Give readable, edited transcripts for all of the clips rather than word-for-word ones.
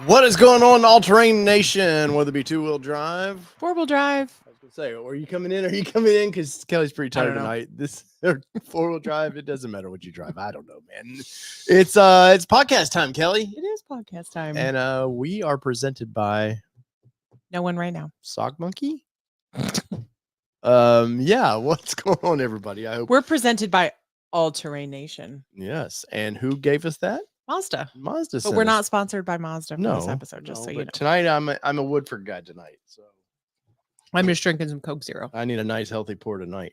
What is going on, All Terrain Nation? Whether it be two-wheel drive, Four-wheel drive. I was gonna say, are you coming in? Are you coming in? Because Kelly's pretty tired don't know. tonight. This or four-wheel drive, it doesn't matter what you drive. I don't know, man. It's podcast time, Kelly, It is podcast time. and we are presented by No one right now. Sock Monkey. Yeah. What's going on, everybody? I hope We're presented by All Terrain Nation. yes. And who gave us that? Mazda. Mazda. But sent we're us. not sponsored by Mazda for this No, episode, just no, so you but know. Tonight, I'm a Woodford guy tonight, so. I'm just drinking some Coke Zero. I need a nice healthy pour tonight.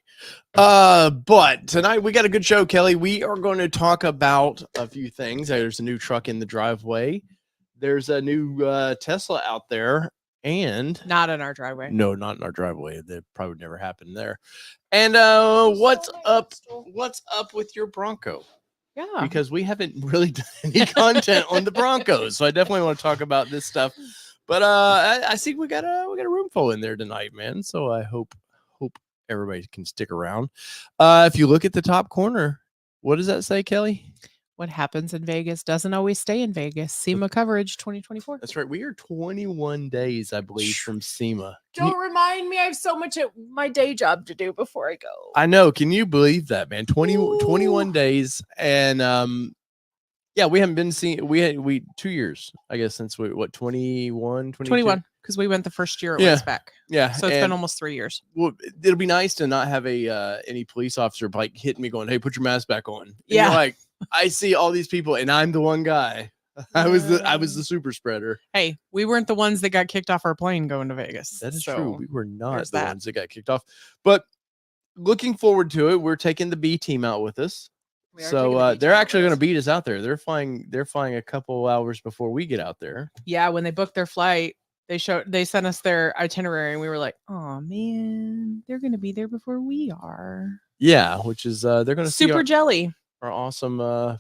But tonight we got a good show, Kelly. We are going to talk about a few things. There's a new truck in the driveway. There's a new Tesla out there, and Not in our driveway. no, not in our driveway. That probably would never happen there. And what's up? What's up with your Bronco? Yeah. Because we haven't really done any content on the Broncos, so I definitely want to talk about this stuff. But I see we got a room full in there tonight, man. So I hope everybody can stick around. If you look at the top corner, what does that say, Kelly? What happens in Vegas doesn't always stay in Vegas. SEMA coverage 2024. That's right. We are 21 days, I believe, from SEMA. Don't remind me. I have so much at my day job to do before I go. I know. Can you believe that, man? 21 Ooh. days, and yeah, we haven't been seeing. We 2 years, I guess, since we 21, 22? 21, because we went the first year it Yeah. was back. Yeah, So it's been almost 3 years. Well, it'll be nice to not have any police officer like hitting me going, "Hey, put your mask back on." And Yeah. you're like, I see all these people, and I'm the one guy. I was the super spreader. Hey, we weren't the ones that got kicked off our plane going to Vegas. That is so true. We were not there's the that. ones that got kicked off. But looking forward to it. We're taking the B team out with us. we are taking the So B they're team actually with going us. to beat us out there. They're flying a couple hours before we get out there. Yeah, when they booked their flight, they sent us their itinerary, and we were like, "Oh man, they're gonna be there before we are." Yeah, which is they're going to see Super jelly. our awesome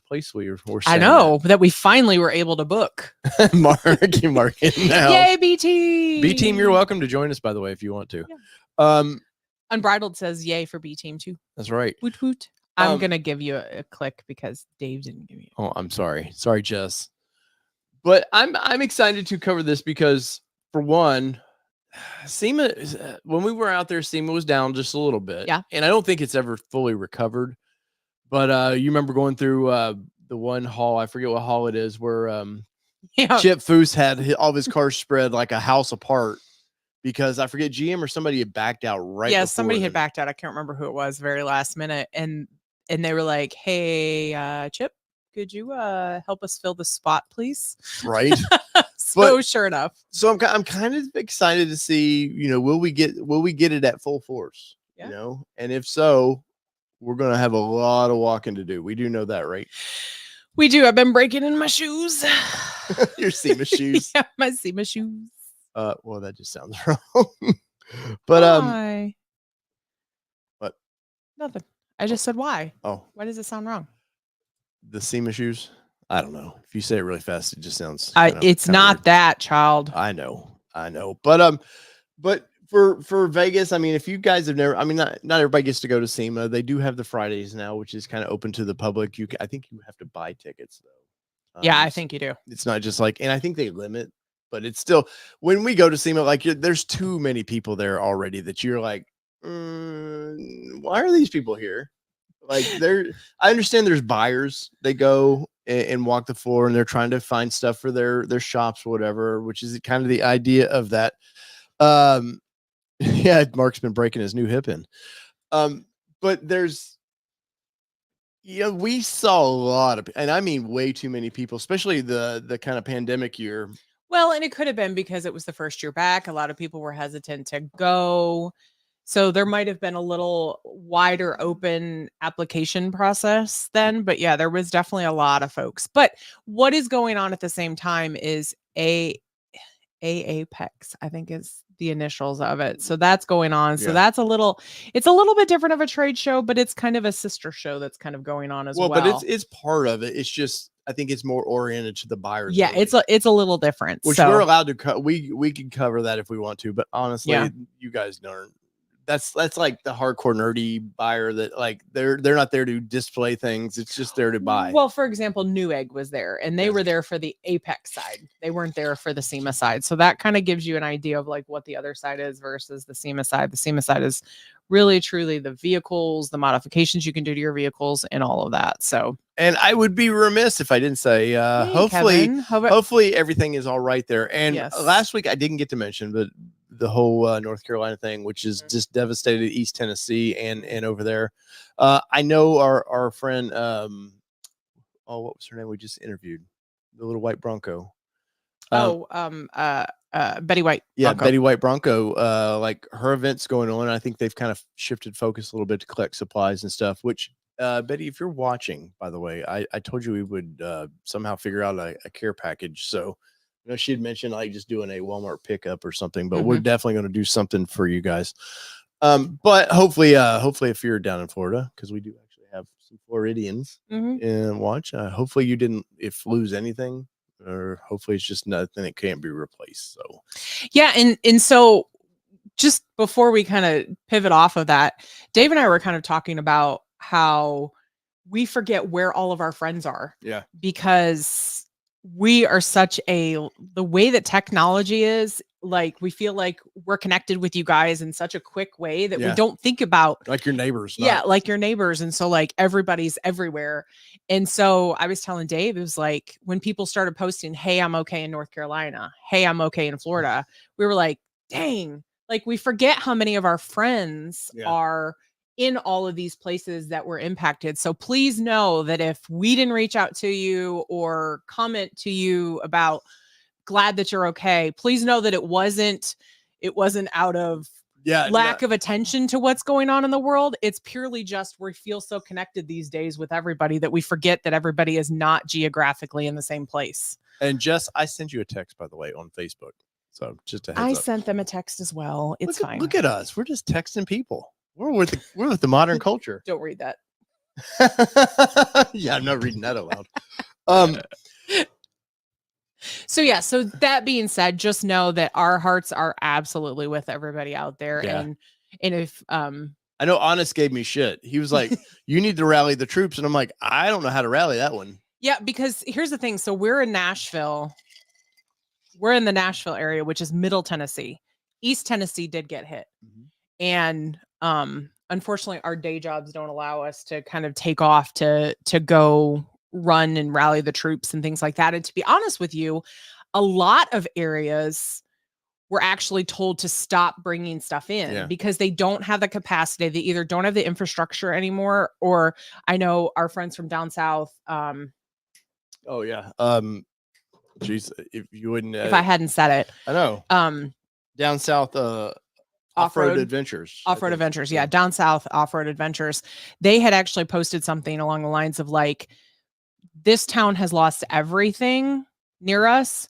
place we're I staying know that we finally were able to book. at. Mark it now. Yay, B team! B team, you're welcome to join us, by the way, if you want to. Yeah. Unbridled says yay for B team too. That's right. Woot woot. I'm Um, gonna give you a click because Dave didn't give you. Oh, I'm sorry. Sorry, Jess. But I'm excited to cover this because, for one, SEMA, when we were out there, SEMA was down just a little bit. Yeah. And I don't think it's ever fully recovered. But you remember going through the one hall, I forget what hall it is, where Yeah. Chip Foose had all of his cars spread like a house apart because I forget GM or somebody had backed out right. Yeah, before somebody had them. backed out. I can't remember who it was. Very last minute, and they were like, "Hey, Chip, could you help us fill the spot, please?" Right. So But- sure enough, So I'm kind of excited to see, will we get it at full force? Yeah. And if so, we're gonna have a lot of walking to do. We do know that, right? we do. I've been breaking in my shoes. Your SEMA shoes. Yeah, my SEMA shoes. Well, that just sounds wrong. But Why? What? Nothing. I just said why. Oh, Why does it sound wrong? the SEMA shoes. I don't know. If you say it really fast, it just sounds. It's not weird. that, child. I know. But for Vegas, I mean, if you guys have never, I mean, not everybody gets to go to SEMA. They do have the Fridays now, which is kind of open to the public. I think you have to buy tickets though. Yeah, I think you do. It's not just like, and I think they limit, but it's still, when we go to SEMA, like there's too many people there already that you're like, why are these people here? Like I understand there's buyers. They go and walk the floor and they're trying to find stuff for their shops or whatever, which is kind of the idea of that. Yeah, Mark's been breaking his new hip in. But there's, we saw a lot of, and I mean way too many people, especially the kind of pandemic year. Well, and it could have been because it was the first year back. A lot of people were hesitant to go. So there might have been a little wider open application process then. But yeah, there was definitely a lot of folks. But what is going on at the same time is Apex, I think is the initials of it. So that's going on. So Yeah. it's a little bit different of a trade show, but it's kind of a sister show that's kind of going on as well. But it's part of it. It's just, I think it's more oriented to the buyers. Yeah, really. it's a little different. Which so we're allowed to we can cover that if we want to, but honestly, Yeah. you guys don't. that's like the hardcore nerdy buyer that like they're not there to display things. It's just there to buy. Well, for example, Newegg was there, and they Yeah. were there for the Apex side. They weren't there for the SEMA side. So that kind of gives you an idea of like what the other side is versus the SEMA side. The SEMA side is really truly the vehicles, the modifications you can do to your vehicles, and all of that. So, and I would be remiss if I didn't say, hey, hopefully, Kevin, hopefully everything is all right there. And Yes. last week I didn't get to mention, but the whole North Carolina thing, which is just devastated East Tennessee and over there. I know our friend, oh, what was her name? We just interviewed the little white Bronco. Betty White. Yeah, Bronco. Betty White Bronco. Like her event's going on. I think they've kind of shifted focus a little bit to collect supplies and stuff. Which, Betty, if you're watching, by the way, I told you we would somehow figure out a care package. So, you know, she had mentioned like just doing a Walmart pickup or something, but we're definitely going to do something for you guys. But hopefully, if you're down in Florida, because we do actually have some Floridians and watch. Hopefully, you didn't lose anything. Or hopefully it's just nothing that can't be replaced. So yeah, and so just before we kind of pivot off of that, Dave and I were kind of talking about how we forget where all of our friends are. Yeah. Because we are the way that technology is, like we feel like we're connected with you guys in such a quick way that we don't think about like your neighbors. Yeah, like your neighbors. And so like everybody's everywhere. And so I was telling Dave, it was like when people started posting, hey, I'm okay in North Carolina. Hey, I'm okay in Florida. We were like, dang, like we forget how many of our friends are in all of these places that were impacted. So please know that if we didn't reach out to you or comment to you about glad that you're okay, please know that it wasn't out of lack of attention to what's going on in the world. It's purely just we feel so connected these days with everybody that we forget that everybody is not geographically in the same place. And Jess, I sent you a text, by the way, on Facebook. So just a heads up. I sent them a text as well. It's fine. Look at us. We're just texting people. We're with the modern culture. Don't read that. Yeah, I'm not reading that aloud. So yeah, so that being said, just know that our hearts are absolutely with everybody out there. Yeah. And if I know Honest gave me shit. He was like, you need to rally the troops. And I'm like, I don't know how to rally that one. Yeah, because here's the thing. So we're in Nashville. We're in the Nashville area, which is Middle Tennessee. East Tennessee did get hit. And unfortunately our day jobs don't allow us to kind of take off to go run and rally the troops and things like that. And to be honest with you, a lot of areas were actually told to stop bringing stuff in because they don't have the capacity. They either don't have the infrastructure anymore, or I know our friends from down south. Oh yeah. Geez, if you wouldn't, if I hadn't said it, I know. Down south, off-road adventures. Off-road adventures. Yeah. Down south off-road adventures. They had actually posted something along the lines of like, this town has lost everything near us,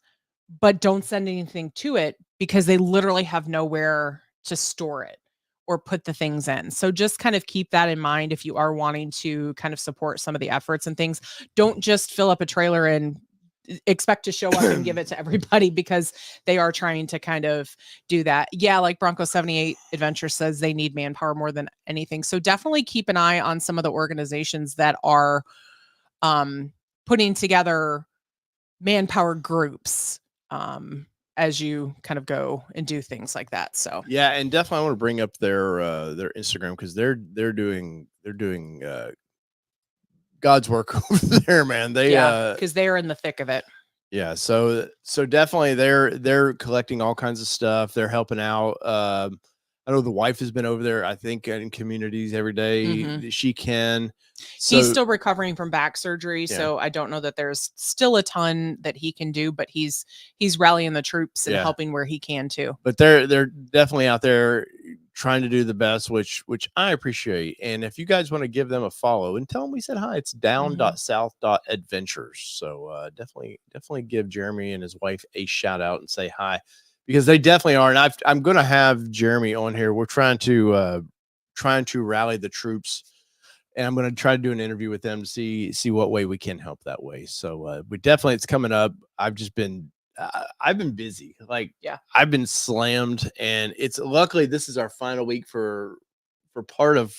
but don't send anything to it because they literally have nowhere to store it or put the things in. So just kind of keep that in mind if you are wanting to kind of support some of the efforts and things. Don't just fill up a trailer and expect to show up and give it to everybody, because they are trying to kind of do that. Yeah, like Bronco 78 Adventure says, they need manpower more than anything. So definitely keep an eye on some of the organizations that are putting together manpower groups as you kind of go and do things like that. So yeah, and definitely I want to bring up their Instagram, because they're doing God's work over there, man. They because they're in the thick of it. Yeah, so definitely they're collecting all kinds of stuff. They're helping out. I know the wife has been over there, I think, in communities every day. She can. He's still recovering from back surgery, so I don't know that there's still a ton that he can do, but he's rallying the troops and helping where he can too. But they're definitely out there trying to do the best, which I appreciate. And if you guys want to give them a follow and tell them we said hi, it's down.south.adventures. So definitely give Jeremy and his wife a shout out and say hi, because they definitely are. And I'm going to have Jeremy on here. We're trying to rally the troops, and I'm going to try to do an interview with them to see what way we can help that way. So it's coming up. I've I've been busy. Like, Yeah. I've been slammed, and it's luckily this is our final week for part of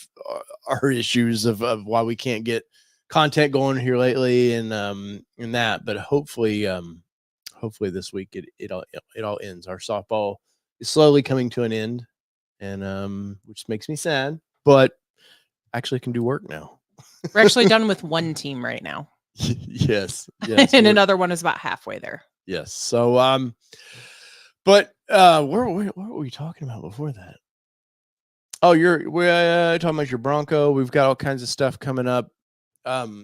our issues of why we can't get content going here lately, and that. But hopefully this week it all ends. Our softball is slowly coming to an end, and which makes me sad, but actually can do work now. We're actually done with one team right now. Yes. And another one is about halfway there. Yes. So but what were we talking about before that? Oh, we're talking about your Bronco. We've got all kinds of stuff coming up. Sorry,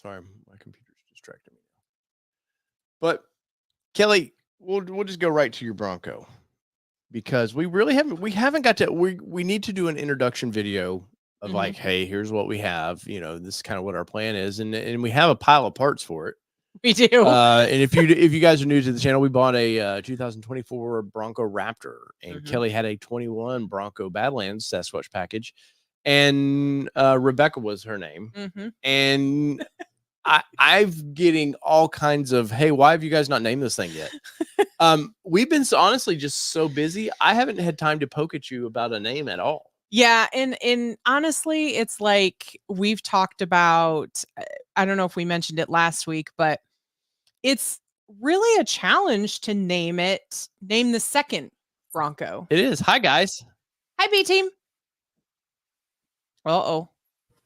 my computer's distracting me. But Kelly, we'll just go right to your Bronco, because we haven't got to, we need to do an introduction video of like, hey, here's what we have, this is kind of what our plan is, and we have a pile of parts for it. We do. And if you guys are new to the channel, we bought a 2024 Bronco Raptor, and Kelly had a 21 Bronco Badlands Sasquatch package, and Rebecca was her name. And I've getting all kinds of, hey, why have you guys not named this thing yet? We've been honestly just so busy. I haven't had time to poke at you about a name at all. Yeah, and honestly, it's like we've talked about, I don't know if we mentioned it last week, but it's really a challenge to name the second Bronco. It is. Hi, guys. Hi, B team. Uh-oh.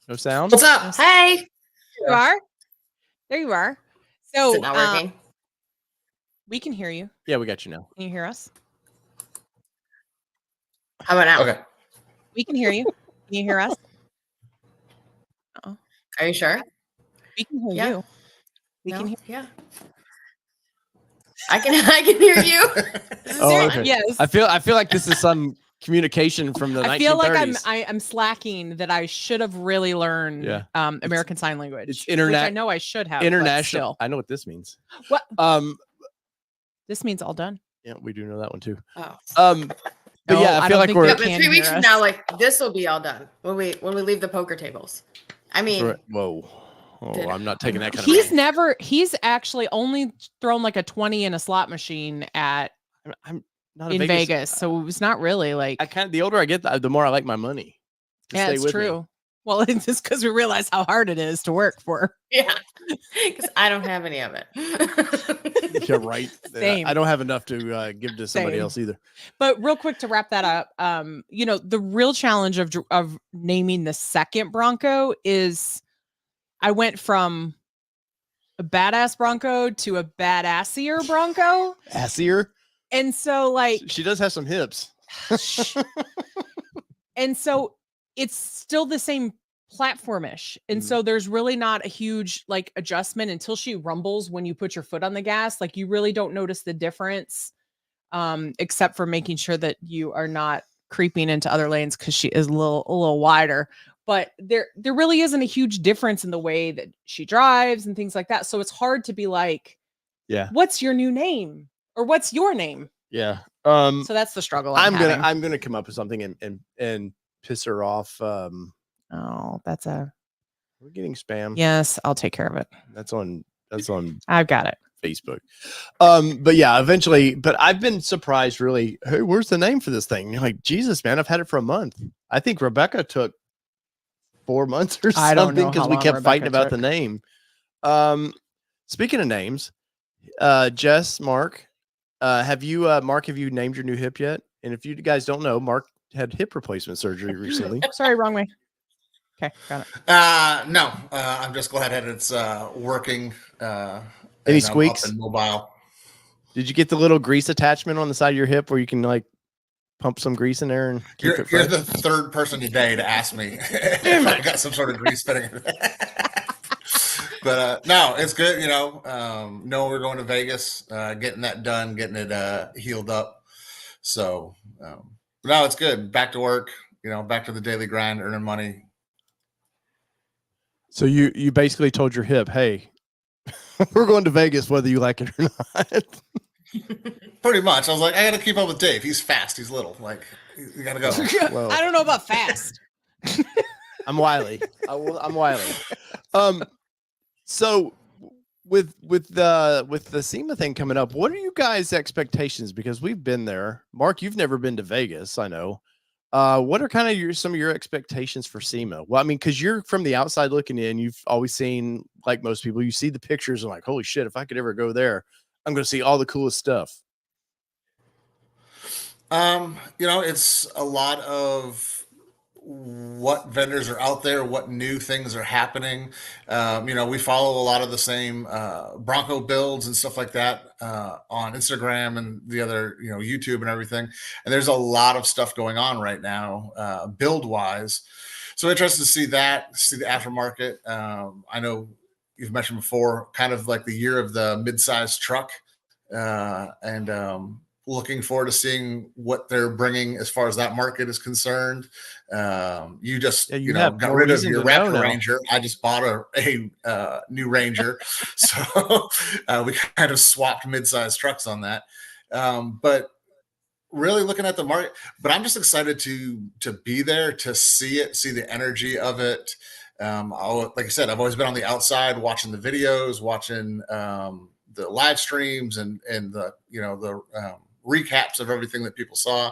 No sound? What's up? Hey. There you are. So is it not working? We can hear you. Yeah, we got you now. Can you hear us? How about now? Okay. We can hear you. Can you hear us? Are you sure? We can hear you. We can hear. Yeah. I can hear you. Oh, okay. Yes. I feel like this is some communication from the 1930s. I feel like I'm slacking, that I should have really learned American Sign Language. It's internet. Which I know I should have. International. I know what this means. What? This means all done. Yeah, we do know that one too. Oh. But yeah, I feel like we're 3 weeks from now, like this will be all done when we leave the poker tables. I mean, whoa. Oh, I'm not taking that kind of. He's actually only thrown like a 20 in a slot machine I'm not in Vegas, so it was not really like. The older I get, the more I like my money. Yeah, it's true. Me. Well, it's just because we realize how hard it is to work for. Yeah, because I don't have any of it. You're right. Same. I don't have enough to give to somebody else either. But real quick to wrap that up, the real challenge of naming the second Bronco is, I went from a badass Bronco to a badassier Bronco. Assier? And so like she does have some hips. And so it's still the same platformish. And so there's really not a huge like adjustment until she rumbles when you put your foot on the gas. Like you really don't notice the difference, except for making sure that you are not creeping into other lanes, because she is a little wider. But there really isn't a huge difference in the way that she drives and things like that. So it's hard to be like, yeah, what's your new name? Or what's your name? Yeah. So that's the struggle. I'm gonna come up with something and piss her off. Oh, we're getting spam. Yes, I'll take care of it. That's on I've got it. Facebook. But yeah, eventually, but I've been surprised really. Hey, where's the name for this thing? And you're like, Jesus, man, I've had it for a month. I think Rebecca took 4 months or something because we kept fighting about the name. Speaking of names, Jess, Mark, have you named your new hip yet? And if you guys don't know, Mark had hip replacement surgery recently. Sorry, wrong way. Okay, got it. No, I'm just glad that it's working. Any squeaks? And mobile. Did you get the little grease attachment on the side of your hip where you can like pump some grease in there and keep it fresh? You're the third person today to ask me if I got some sort of grease fitting. But no, it's good. No, we're going to Vegas, getting that done, getting it healed up. So no, it's good. Back to work. Back to the daily grind, earning money. So you basically told your hip, hey, we're going to Vegas whether you like it or not. Pretty much. I was like, I got to keep up with Dave. He's fast. He's little. Like, you got to go. Well, I don't know about fast. I'm wily. I'm wily. So with the SEMA thing coming up, what are you guys' expectations? Because we've been there. Mark, you've never been to Vegas, I know. What are kind of some of your expectations for SEMA? Well, I mean, because you're from the outside looking in, you've always seen, like most people, you see the pictures and like, holy shit, if I could ever go there, I'm going to see all the coolest stuff. It's a lot of what vendors are out there, what new things are happening. We follow a lot of the same Bronco builds and stuff like that on Instagram and the other, YouTube and everything. And there's a lot of stuff going on right now, build wise. So interested to see that, see the aftermarket. I know you've mentioned before, kind of like the year of the mid-sized truck, and looking forward to seeing what they're bringing as far as that market is concerned. You just you have got more rid of reason your to know Raptor now. Ranger. I just bought a new Ranger, so we kind of swapped mid-sized trucks on that. But really looking at the market, but I'm just excited to be there, to see it, see the energy of it. Like I said, I've always been on the outside watching the videos, watching the live streams and the recaps of everything that people saw.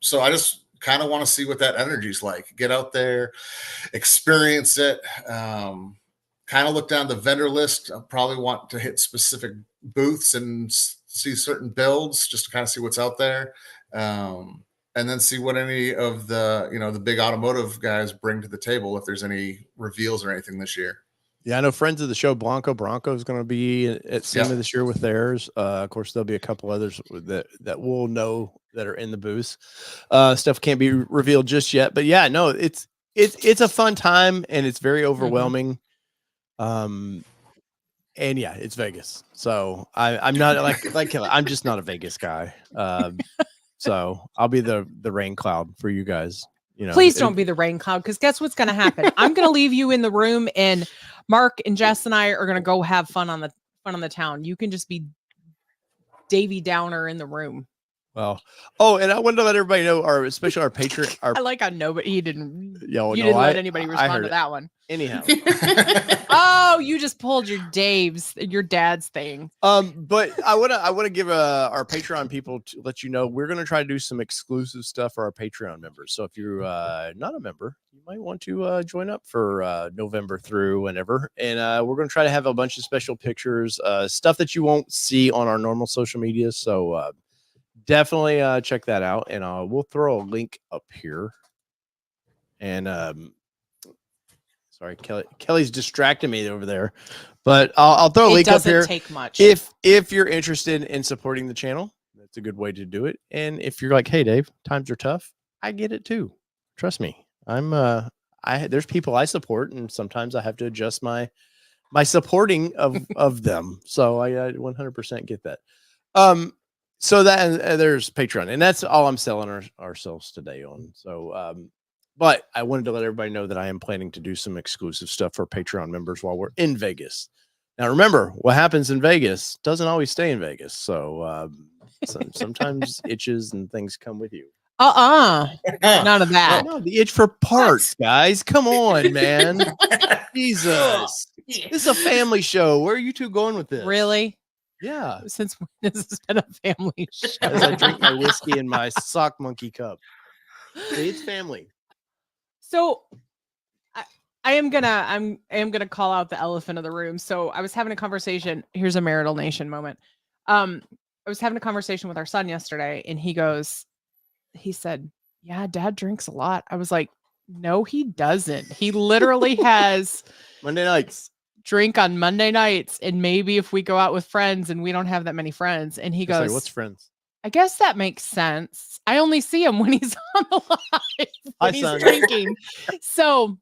So I just kind of want to see what that energy is like. Get out there, experience it. Kind of look down the vendor list. I probably want to hit specific booths and see certain builds just to kind of see what's out there. And then see what any of the, the big automotive guys bring to the table, if there's any reveals or anything this year. Yeah, I know friends of the show, Bronco is going to be at SEMA this year with theirs. Of course, there'll be a couple others that we'll know that are in the booth. Stuff can't be revealed just yet, but yeah, no, it's a fun time and it's very overwhelming. And yeah, it's Vegas, so I'm not like I'm just not a Vegas guy. So I'll be the rain cloud for you guys. Please don't be the rain cloud, because guess what's going to happen? I'm going to leave you in the room, and Mark and Jess and I are going to go have fun on the town. You can just be Davy Downer in the room. Well, and I wanted to let everybody know, especially our Patreon. I like I know, but he didn't. You didn't let anybody respond to that one. Anyhow. Oh, you just pulled your dad's thing. But I want to give our Patreon people to let you know we're going to try to do some exclusive stuff for our Patreon members. So if you're not a member, you might want to join up for November through whenever. And we're going to try to have a bunch of special pictures, stuff that you won't see on our normal social media. So definitely check that out, and we'll throw a link up here. And sorry, Kelly's distracting me over there, but I'll throw a link up here. It doesn't take much. If you're interested in supporting the channel, that's a good way to do it. And if you're like, hey Dave, times are tough, I get it too. Trust me, there's people I support, and sometimes I have to adjust my supporting of them. So I 100% get that. So that there's Patreon, and that's all I'm selling ourselves today on. So, but I wanted to let everybody know that I am planning to do some exclusive stuff for Patreon members while we're in Vegas. Now, remember, what happens in Vegas doesn't always stay in Vegas. So, sometimes itches and things come with you. None of that. No, the itch for parts, guys. Come on, man. Jesus. This is a family show. Where are you two going with this? Really? Yeah. Since when has this been a family show? As I drink my whiskey in my sock monkey cup. See, it's family. So I am gonna call out the elephant of the room. So I was having a conversation. Here's a Marital Nation moment. I was having a conversation with our son yesterday, and he said, yeah, Dad drinks a lot. I was like, no, he doesn't. He literally has Monday nights. Drink on Monday nights, and maybe if we go out with friends, and we don't have that many friends. And he goes, like, what's friends? I guess that makes sense. I only see him when he's on the live, when he's drinking. So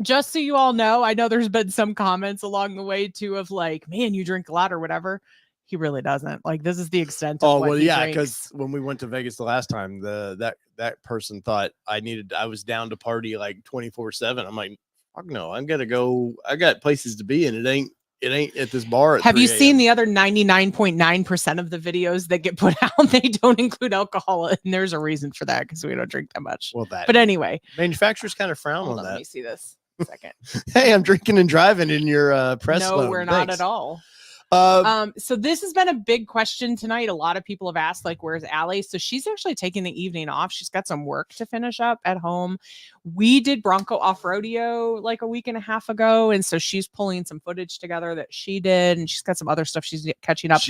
just so you all know, I know there's been some comments along the way too of like, man, you drink a lot or whatever. He really doesn't. Like, this is the extent of what he drinks. Because when we went to Vegas the last time, that person thought I was down to party like 24/7. I'm like, fuck no, I'm gonna go. I got places to be, and it ain't at this bar. Have you seen the other 99.9% of the videos that get put out? They don't include alcohol, and there's a reason for that, because we don't drink that much. Well, but anyway, manufacturers kind of frown on that. Let me see this. second. Hey, I'm drinking and driving in your press No, loan. we're not Thanks. at all. Uh, So this has been a big question tonight. A lot of people have asked, like, where's Allie? So she's actually taking the evening off. She's got some work to finish up at home. We did Bronco off rodeo like a week and a half ago. And so she's pulling some footage together that she did. And she's got some other stuff she's catching up.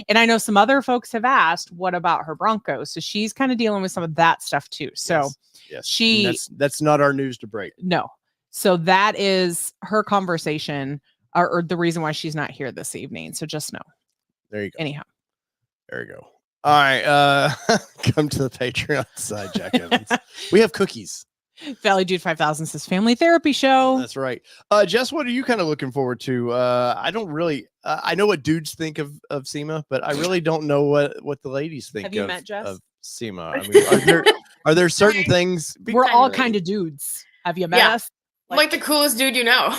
And I know some other folks have asked, what about her Bronco? So she's kind of dealing with some of that stuff too. So yes. And that's not our news to break. No. So that is her conversation. Or the reason why she's not here this evening. So just know. There you go. Anyhow. There you go. All right. Come to the Patreon side, Jack Evans. We have cookies. Valley Dude 5000 says family therapy show. That's right. Jess, what are you kind of looking forward to? I don't really, I know what dudes think of SEMA, but I really don't know what the ladies think Have you met Jess? of SEMA. I mean, are there certain things? We're all kind of dudes. Have you met us? Like the coolest dude you know.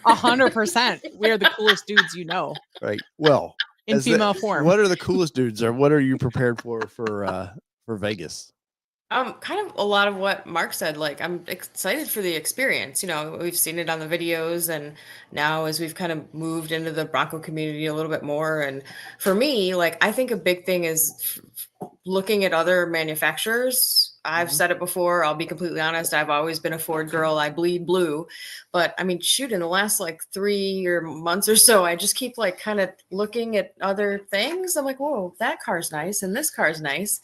100%. We are the coolest dudes you know. Right. Well, in female form. What are the coolest dudes, or what are you prepared for Vegas? Kind of a lot of what Mark said. Like, I'm excited for the experience. You know, we've seen it on the videos, and now as we've kind of moved into the Bronco community a little bit more. And for me, like, I think a big thing is looking at other manufacturers. I've said it before. I'll be completely honest. I've always been a Ford girl. I bleed blue. But I mean, shoot, in the last like 3 months or so, I just keep like kind of looking at other things. I'm like, whoa, that car's nice. And this car's nice.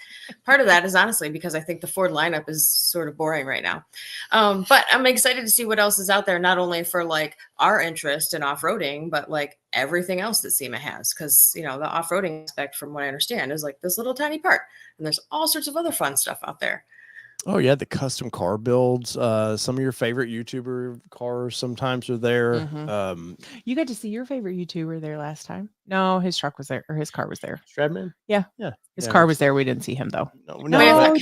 Part of that is honestly because I think the Ford lineup is sort of boring right now. But I'm excited to see what else is out there, not only for like our interest in off-roading, but like everything else that SEMA has. Because, you know, the off-roading aspect, from what I understand, is like this little tiny part. And there's all sorts of other fun stuff out there. Oh yeah, the custom car builds. Some of your favorite YouTuber cars sometimes are there. You got to see your favorite YouTuber there last time. No, his truck was there, or his car was there. Stradman? Yeah. His car was there. We didn't see him though. No, I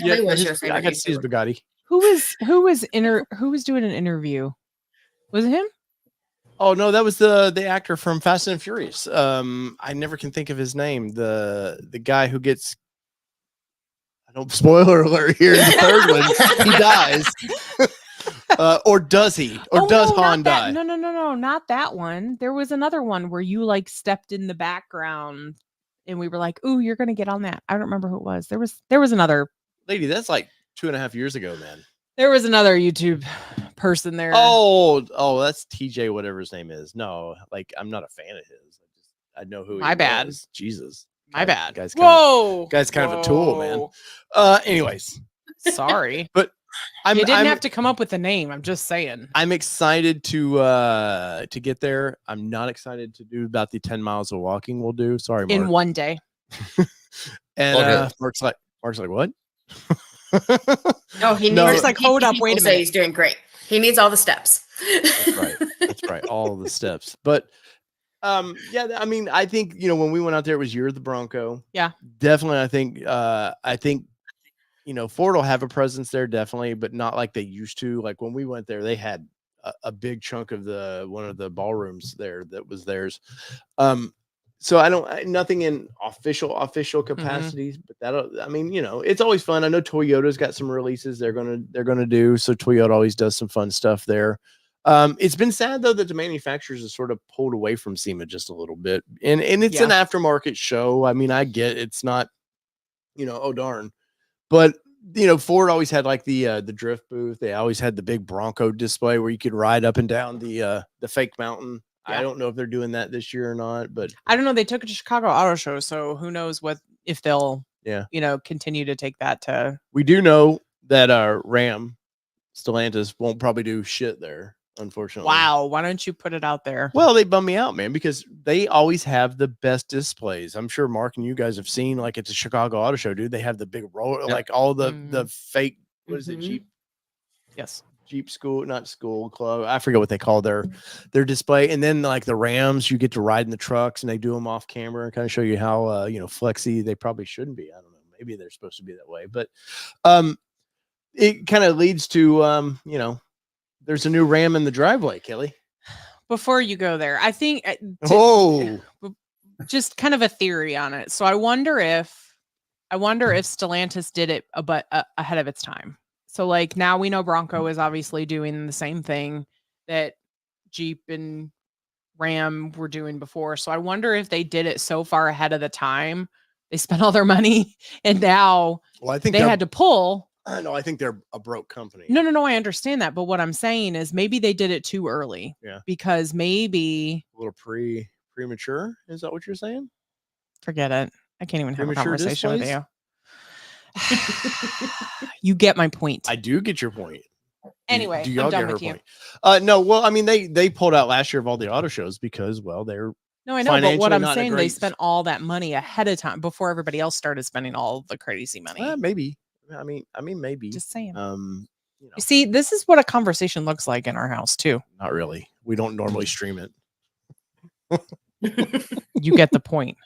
got to see his Bugatti. Who was doing an interview? Was it him? Oh no, that was the actor from Fast and Furious. I never can think of his name. The guy who gets, I don't, spoiler alert here in the third one, he dies. Or does he? Or does Han die? No, not that one. There was another one where you like stepped in the background and we were like, "Ooh, you're gonna get on that." I don't remember who it was. There was another lady. That's like 2.5 years ago, man. There was another YouTube person there. Oh, that's TJ, whatever his name is. No, like I'm not a fan of his. I know who. My bad. Was. Jesus. My bad. Guy's kind of a tool, man. Anyways, sorry, but you didn't have to come up with a name. I'm just saying. I'm excited to get there. I'm not excited to do about the 10 miles of walking we'll do. Sorry, Mark. In one day. And Mark's like, what? No, he needs like, hold up, wait a minute. He's doing great. He needs all the steps. That's right. All the steps. But yeah, I mean, I think, you know, when we went out there, it was Year of the Bronco. Yeah, definitely. I think, you know, Ford will have a presence there, definitely, but not like they used to. Like when we went there, they had a big chunk of one of the ballrooms there that was theirs. So nothing in official capacities, but I mean, you know, it's always fun. I know Toyota's got some releases they're gonna do. So Toyota always does some fun stuff there. It's been sad though that the manufacturers have sort of pulled away from SEMA just a little bit, and it's an aftermarket show. I mean, I get it's not, you know, oh darn, but you know, Ford always had like the drift booth. They always had the big Bronco display where you could ride up and down the fake mountain. I don't know if they're doing that this year or not, but I don't know. They took it to Chicago Auto Show, so who knows if they'll you know, continue to take that to. We do know that Ram Stellantis won't probably do shit there, unfortunately. Wow, why don't you put it out there? Well, they bum me out, man, because they always have the best displays. I'm sure Mark and you guys have seen, like at the Chicago Auto Show, dude. They have the big roller, like all the fake. What is it, Jeep? Yes. Jeep not school club. I forget what they call their display. And then like the Rams, you get to ride in the trucks and they do them off camera and kind of show you how, you know, flexy they probably shouldn't be. I don't know. Maybe they're supposed to be that way, but it kind of leads to, you know, there's a new Ram in the driveway, Kelly. Before you go there, I think just kind of a theory on it. So I wonder if Stellantis did it ahead of its time. So like now we know Bronco is obviously doing the same thing that Jeep and Ram were doing before. So I wonder if they did it so far ahead of the time. They spent all their money and now Well, I think they had to pull. No, I think they're a broke company. No, I understand that. But what I'm saying is maybe they did it too early. Yeah. Because maybe A little premature. Is that what you're saying? forget it. I can't even have a Premature conversation with displays? you. You get my point. I do get your point. Anyway, do I'm y'all done get her with you. point? No, well, I mean, they pulled out last year of all the auto shows because, well, they're No, I know, but what financially I'm not in a saying, they great- spent all that money ahead of time before everybody else started spending all the crazy money. maybe. I mean, maybe. Just saying. You know, You see, this is what a conversation looks like in our house too. not really. We don't normally stream it. You get the point.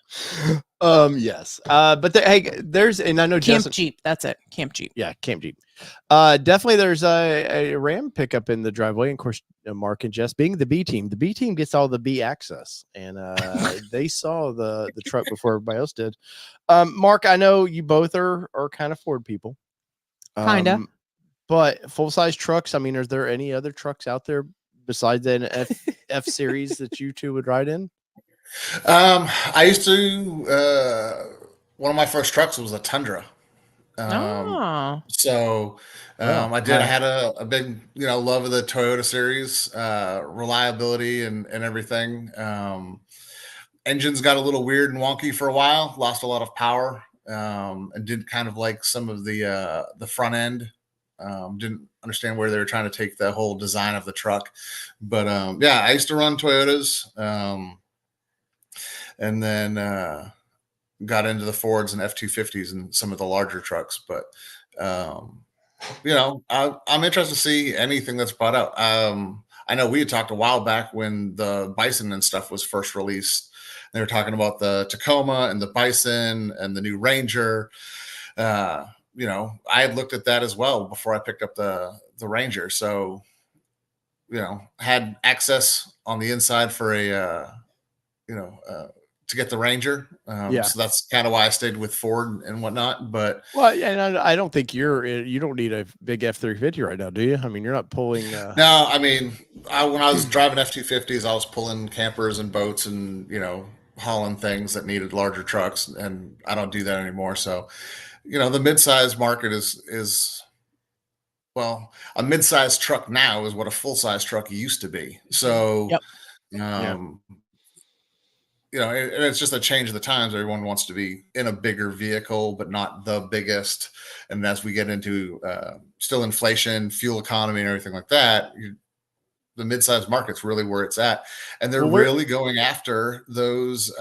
Yes. But hey, there's, and I know Camp Justin, Jeep. That's it. Camp Jeep. yeah, Camp Jeep. Definitely there's a Ram pickup in the driveway. And of course, Mark and Jess being the B team gets all the B access. And they saw the truck before everybody else did. Mark, I know you both are kind of Ford people. Kinda. But full-size trucks, I mean, are there any other trucks out there besides an F series that you two would ride in? I used to. One of my first trucks was a Tundra. Oh. So Wow. I did. I had a big, love of the Toyota series, reliability and everything. Engines got a little weird and wonky for a while. Lost a lot of power, and didn't kind of like some of the front end. Didn't understand where they were trying to take the whole design of the truck, but yeah, I used to run Toyotas, and then got into the Fords and F-250s and some of the larger trucks. But I'm interested to see anything that's brought out. I know we had talked a while back when the Bison and stuff was first released. They were talking about the Tacoma and the Bison and the new Ranger. I had looked at that as well before I picked up the Ranger. So, had access on the inside for to get the Ranger. Yeah. So that's kind of why I stayed with Ford and whatnot. But Well, and I don't think you don't need a big F-350 right now, do you? I mean, you're not pulling. no, I mean, when I was driving F-250s, I was pulling campers and boats and, hauling things that needed larger trucks. And I don't do that anymore. So, the mid-size market is well, a mid-size truck now is what a full-size truck used to be. So, Yep. And it's just a change of the times. Everyone wants to be in a bigger vehicle, but not the biggest. And as we get into still inflation, fuel economy, and everything like that, the mid-size market's really where it's at. And they're really going after those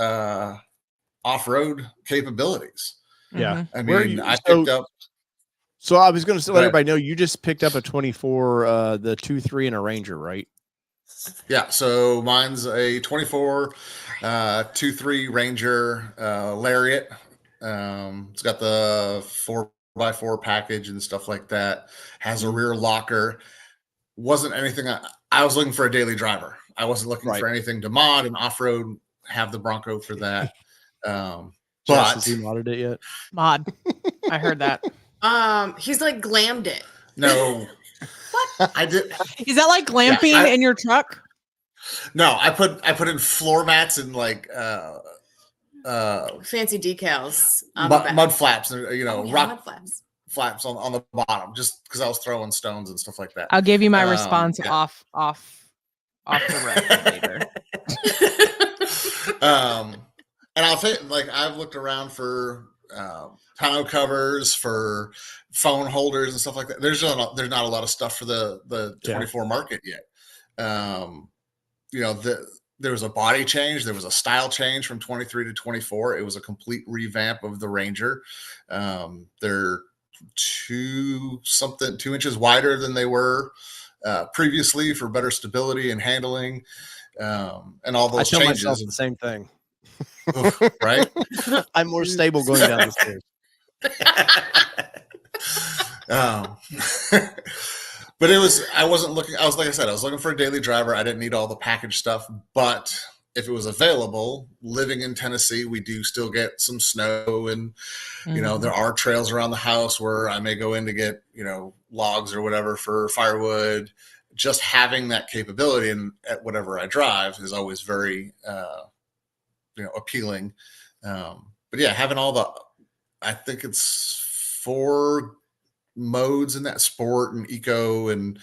off-road capabilities. Yeah. Mhm. I Where are mean, you- I picked up. So I was going to let Go ahead. everybody know you just picked up a 24, the 2.3 and a Ranger, right? Yeah, so mine's a 24 2.3 Ranger Lariat. It's got the 4x4 package and stuff like that. Has a rear locker. Wasn't anything. I was looking for a daily driver. I wasn't looking for anything to mod and off road. Have the Bronco for that. Jess, But has he modded it yet? Mod. I heard that. He's like glammed it. no, what I did. Is that like glamping in your truck? No, I put in floor mats and like Fancy decals on mud flaps, rock mud flaps on the bottom, just because I was throwing stones and stuff like that. I'll give you my response yeah. off the record later. And I'll say, like, I've looked around for tonneau covers, for phone holders and stuff like that. There's not a lot of stuff for the 24 market yet. There was a body change. There was a style change from 23 to 24. It was a complete revamp of the Ranger. They're 2 inches wider than they were previously for better stability and handling, and all those I tell changes. myself the same thing. Right? I'm more stable going down the stairs. But I wasn't looking, like I said, I was looking for a daily driver. I didn't need all the package stuff, but if it was available, living in Tennessee, we do still get some snow, and, there are trails around the house where I may go in to get, logs or whatever for firewood, just having that capability and at whatever I drive is always very, appealing. But yeah, having I think it's 4 modes in that: sport and eco and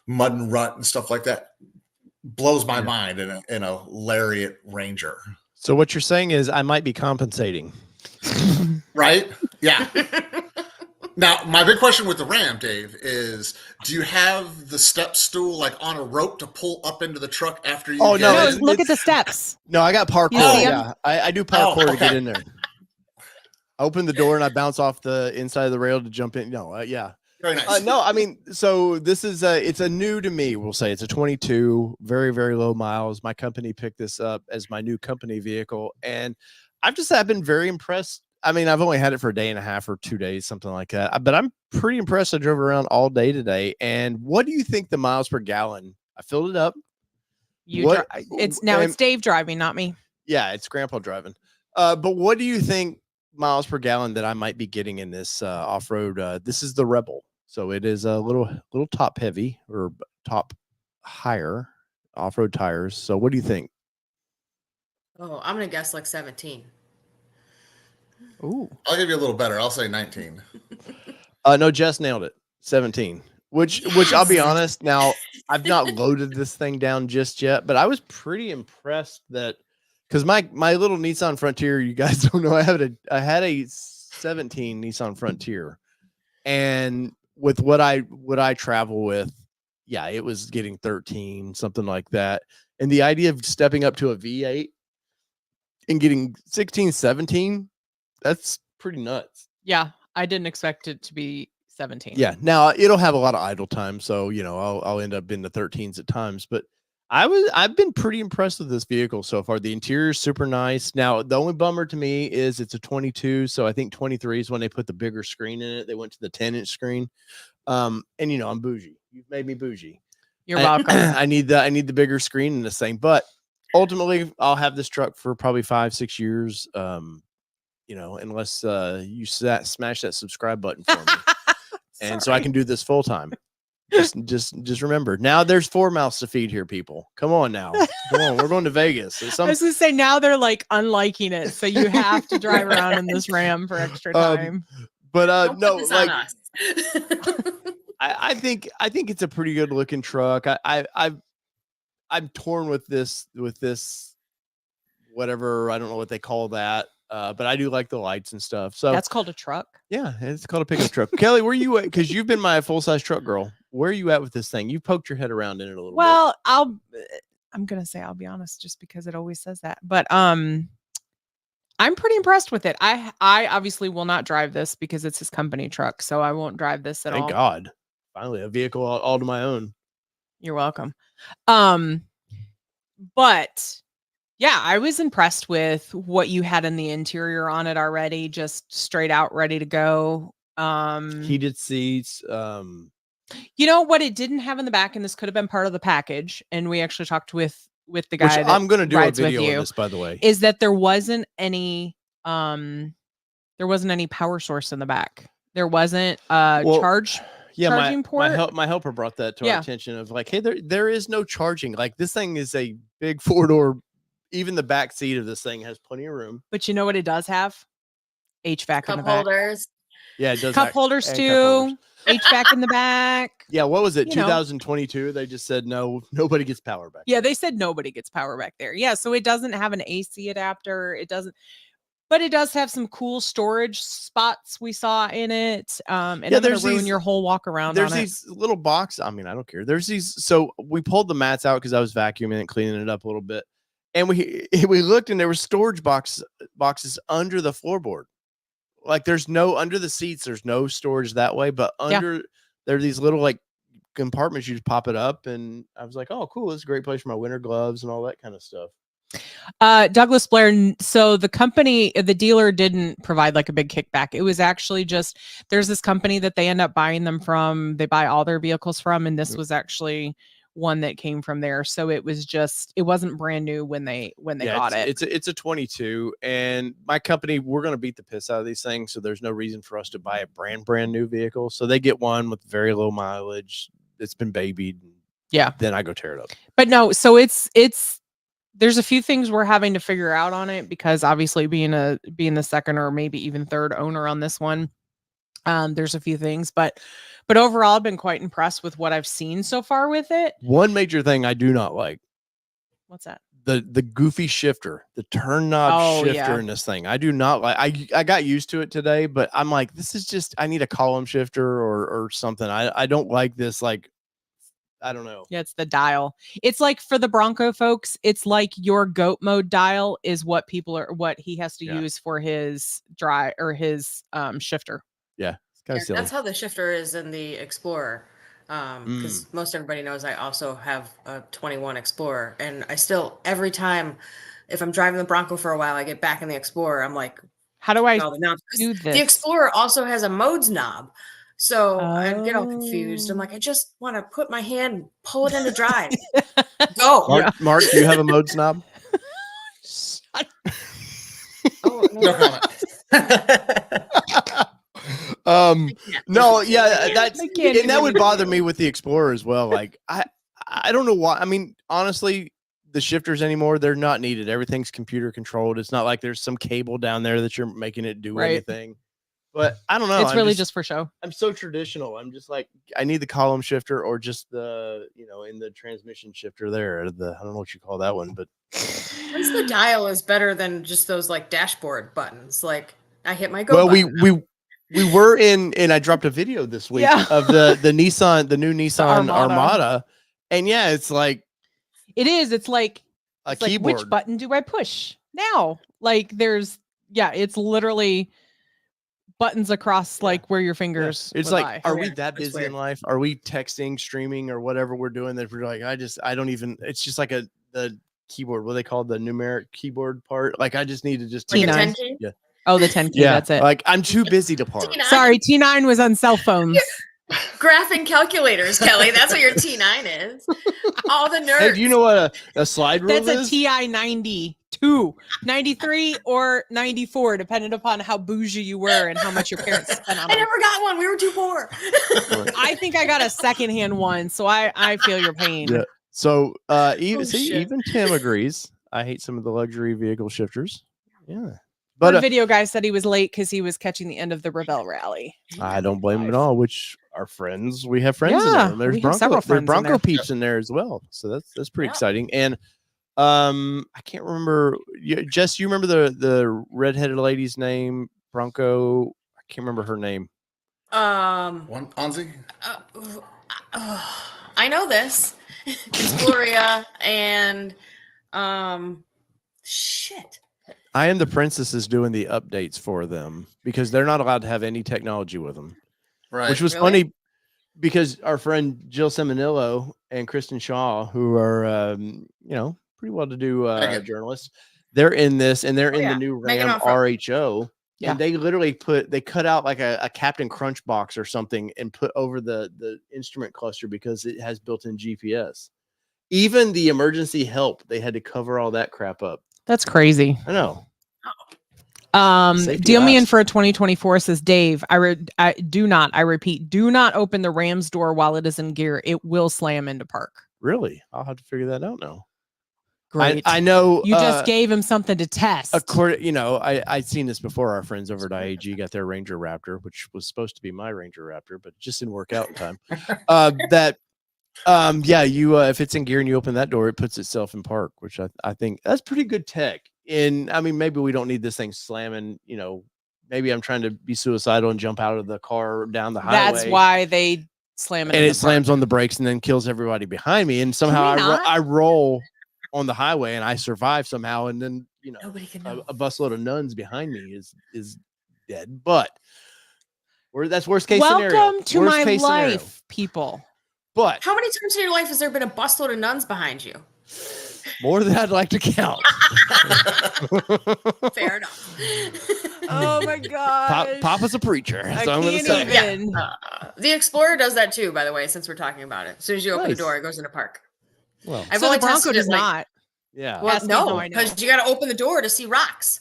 mud and rut and stuff like that, blows my mind in a Lariat Ranger. So what you're saying is I might be compensating. Right? Yeah. Now, my big question with the Ram, Dave, is do you have the step stool like on a rope to pull up into the truck after you Oh, get no, in? Look at the steps. No, I got parkour. You see 'em? Yeah, I do parkour to get okay. in there. I open the door and I bounce off the inside of the rail to jump in. No, yeah. Very nice. No, I mean, so this is it's a new to me. We'll say it's a 22, very, very low miles. My company picked this up as my new company vehicle, and I've been very impressed. I mean, I've only had it for a day and a half or 2 days, something like that. But I'm pretty impressed. I drove around all day today. And what do you think the miles per gallon? I filled it up. It's Dave driving, not me. Yeah, it's Grandpa driving. But what do you think miles per gallon that I might be getting in this off-road? This is the Rebel. So it is a little top heavy or top higher off-road tires. So what do you think? Oh, I'm gonna guess like 17. Ooh. I'll give you a little better. I'll say 19. No, Jess nailed it. 17. Which I'll be honest. Now I've not loaded this thing down just yet, but I was pretty impressed that because my little Nissan Frontier, you guys don't know, I had a 17 Nissan Frontier, and with what I travel with, yeah, it was getting 13, something like that. And the idea of stepping up to a V8 and getting 16, 17, that's pretty nuts. Yeah, I didn't expect it to be 17. Yeah. Now it'll have a lot of idle time, so I'll end up in the 13s at times. But I've been pretty impressed with this vehicle so far. The interior is super nice. Now the only bummer to me is it's a 22, so I think 23 is when they put the bigger screen in it. They went to the 10-inch screen. And I'm bougie. You've made me bougie. You're welcome. I need the bigger screen in this thing, but ultimately I'll have this truck for probably 5-6 years. Unless you smash that subscribe button for me. And so I can do this full time. Just remember, now there's 4 mouths to feed here, people. Come on now. Come on. We're going to Vegas. I was going to say, now they're like unliking it. So you have to drive around in this Ram for extra time. But Don't no, put this like on us. I think it's a pretty good looking truck. I'm torn with this whatever, I don't know what they call that. But I do like the lights and stuff. So That's called a truck. yeah, it's called a pickup truck. Kelly, where you at? Because you've been my full-size truck girl. Where are you at with this thing? You poked your head around in it a little bit. Well, I'm gonna say I'll be honest, just because it always says that. But I'm pretty impressed with it. I obviously will not drive this because it's his company truck, so I won't drive this at all. Thank God. Finally, a vehicle all to my own. You're welcome. But yeah, I was impressed with what you had in the interior on it already, just straight out ready to go. Heated seats. You know what it didn't have in the back, and this could have been part of the package, and we actually talked with the guy Which that I'm going to do a rides with video on you, this, by the way. is that there wasn't any power source in the back. There wasn't charging port. My helper brought that to our attention of like, hey, there is no charging. Like, this thing is a big 4-door. Even the back seat of this thing has plenty of room. But you know what it does have? HVAC in the back. Holders. Yeah, it does. Cup holders too. HVAC in the back. Yeah, what was it? You know. 2022. They just said no, nobody gets power back. Yeah, they said nobody gets power back there. Yeah, so it doesn't have an AC adapter. It doesn't, but it does have some cool storage spots we saw in it. And yeah, there's ruin your whole walk around. There's these little boxes. I mean, I don't care. There's these. So we pulled the mats out because I was vacuuming and cleaning it up a little bit, and we looked and there were storage boxes under the floorboard. Like, there's no under the seats. There's no storage that way, but under there are these little like compartments. You just pop it up, and I was like, oh, cool. This is a great place for my winter gloves and all that kind of stuff. Douglas Blair. So the dealer didn't provide like a big kickback. It was actually just, there's this company that they end up buying them from. They buy all their vehicles from, and this was actually one that came from there. So it wasn't brand new when they got it. It's a 22, and my company, we're going to beat the piss out of these things. So there's no reason for us to buy a brand new vehicle. So they get one with very low mileage, it's been babied. Yeah. Then I go tear it up. But no, so it's there's a few things we're having to figure out on it, because obviously being the second or maybe even third owner on this one, there's a few things, but overall I've been quite impressed with what I've seen so far with it. One major thing I do not like, What's that? the goofy shifter, the turn knob shifter yeah. in this thing. I do not like. I got used to it today, but I'm like, this is just, I need a column shifter or something. I don't like this, like, I don't know. Yeah, it's the dial. It's like, for the Bronco folks, it's like your goat mode dial is what he has to use for his his shifter. Yeah, it's kind of silly. That's how the shifter is in the Explorer. Because most everybody knows I also have a 21 Explorer, and I still, every time, if I'm driving the Bronco for a while, I get back in the Explorer, I'm like, how do I all the knobs. do this? The Explorer also has a modes knob. So I get all confused. I'm like, I just want to put my hand, pull it into drive. Go. Mark, do you have a modes knob? Oh, No comment. No, yeah, that's, I can't and that even- would bother me with the Explorer as well. Like, I don't know why. I mean, honestly, the shifters anymore, they're not needed. Everything's computer controlled. It's not like there's some cable down there that you're making it do anything. But I don't know. It's really just for show. I'm so traditional. I'm just like, I need the column shifter, or just the, in the transmission shifter there. I don't know what you call that one, but At least the dial is better than just those like dashboard buttons. Like, I hit my go well, button. we were in, and I dropped a video this week of the Nissan, the new Nissan Armada. And yeah, it's like, it's like a like, keyboard. which button do I push now? Like, it's literally buttons across like where your fingers It's would like, lie. are we Weird. that It's busy in weird. life? Are we texting, streaming, or whatever we're doing that we're like, I don't even, it's just like the keyboard, what they call the numeric keyboard part. Like, I just need to just Like a T9. 10 key? Yeah. Oh, the 10 key, that's it. Like, I'm too busy to park. T9. Sorry, T9 was on cell phones. Graphing calculators, Kelly. That's what your T9 is. All the nerds. Hey, do you know what a slide rule That's a is? TI 92, 93, or 94, depending upon how bougie you were and how much your parents spent on I them. never got one. We were too poor. I think I got a secondhand one, so I feel your pain. Yeah. So even shit. even Tim agrees. I hate some of the luxury vehicle shifters. Yeah. But But video guy said he was late because he was catching the end of the Rebel rally. I don't blame him at all, which are friends. We have friends in Yeah, there. There's we have several Bronco, there's friends in Bronco there. peeps in there as well. So that's pretty Yeah. exciting. And I can't remember. Jess, you remember the redheaded lady's name? Bronco. I can't remember her name. One Onzi? I know this. It's Gloria and shit. I Am the Princess is doing the updates for them because they're not allowed to have any technology with them. Right. Which was Really? funny because our friend Jill Seminillo and Kristen Shaw, who are pretty well-to-do Megan. journalists, they're in this, and they're in yeah. the new Megan Ram off road. RHO. Yeah. And they literally cut out like a Captain Crunch box or something and put over the instrument cluster because it has built-in GPS. Even the emergency help, they had to cover all that crap up. That's crazy. I know. Safety Deal me in last. for a 2024, says Dave. I repeat, do not open the Rams door while it is in gear. It will slam into park. Really? I'll have to figure that out now. Great. I know You just gave him something to test. according, I'd seen this before. Our friends over at IAG got their Ranger Raptor, which was supposed to be my Ranger Raptor, but it just didn't work out in time. If it's in gear and you open that door, it puts itself in park, which I think that's pretty good tech. And I mean, maybe we don't need this thing slamming, maybe I'm trying to be suicidal and jump out of the car down the highway. That's why they slam it. And in it the slams park. on the brakes and then kills everybody behind me. And somehow we not? I roll on the highway and I survive somehow. And then, Nobody can know. a busload of nuns behind me is dead. But that's worst case Welcome scenario. to Worst my case life, scenario. people. But How many times in your life has there been a busload of nuns behind you? more than I'd like to count. Fair enough. Oh my god. Papa's a preacher. I So I'm going to can't say. even. The Explorer does that too, by the way, since we're talking about it. As soon as you open the Nice. door, it goes into park. Well, I've So only the Bronco tested does it, like- not. yeah. Well, Yes, no, no, I know. because you got to open the door to see rocks.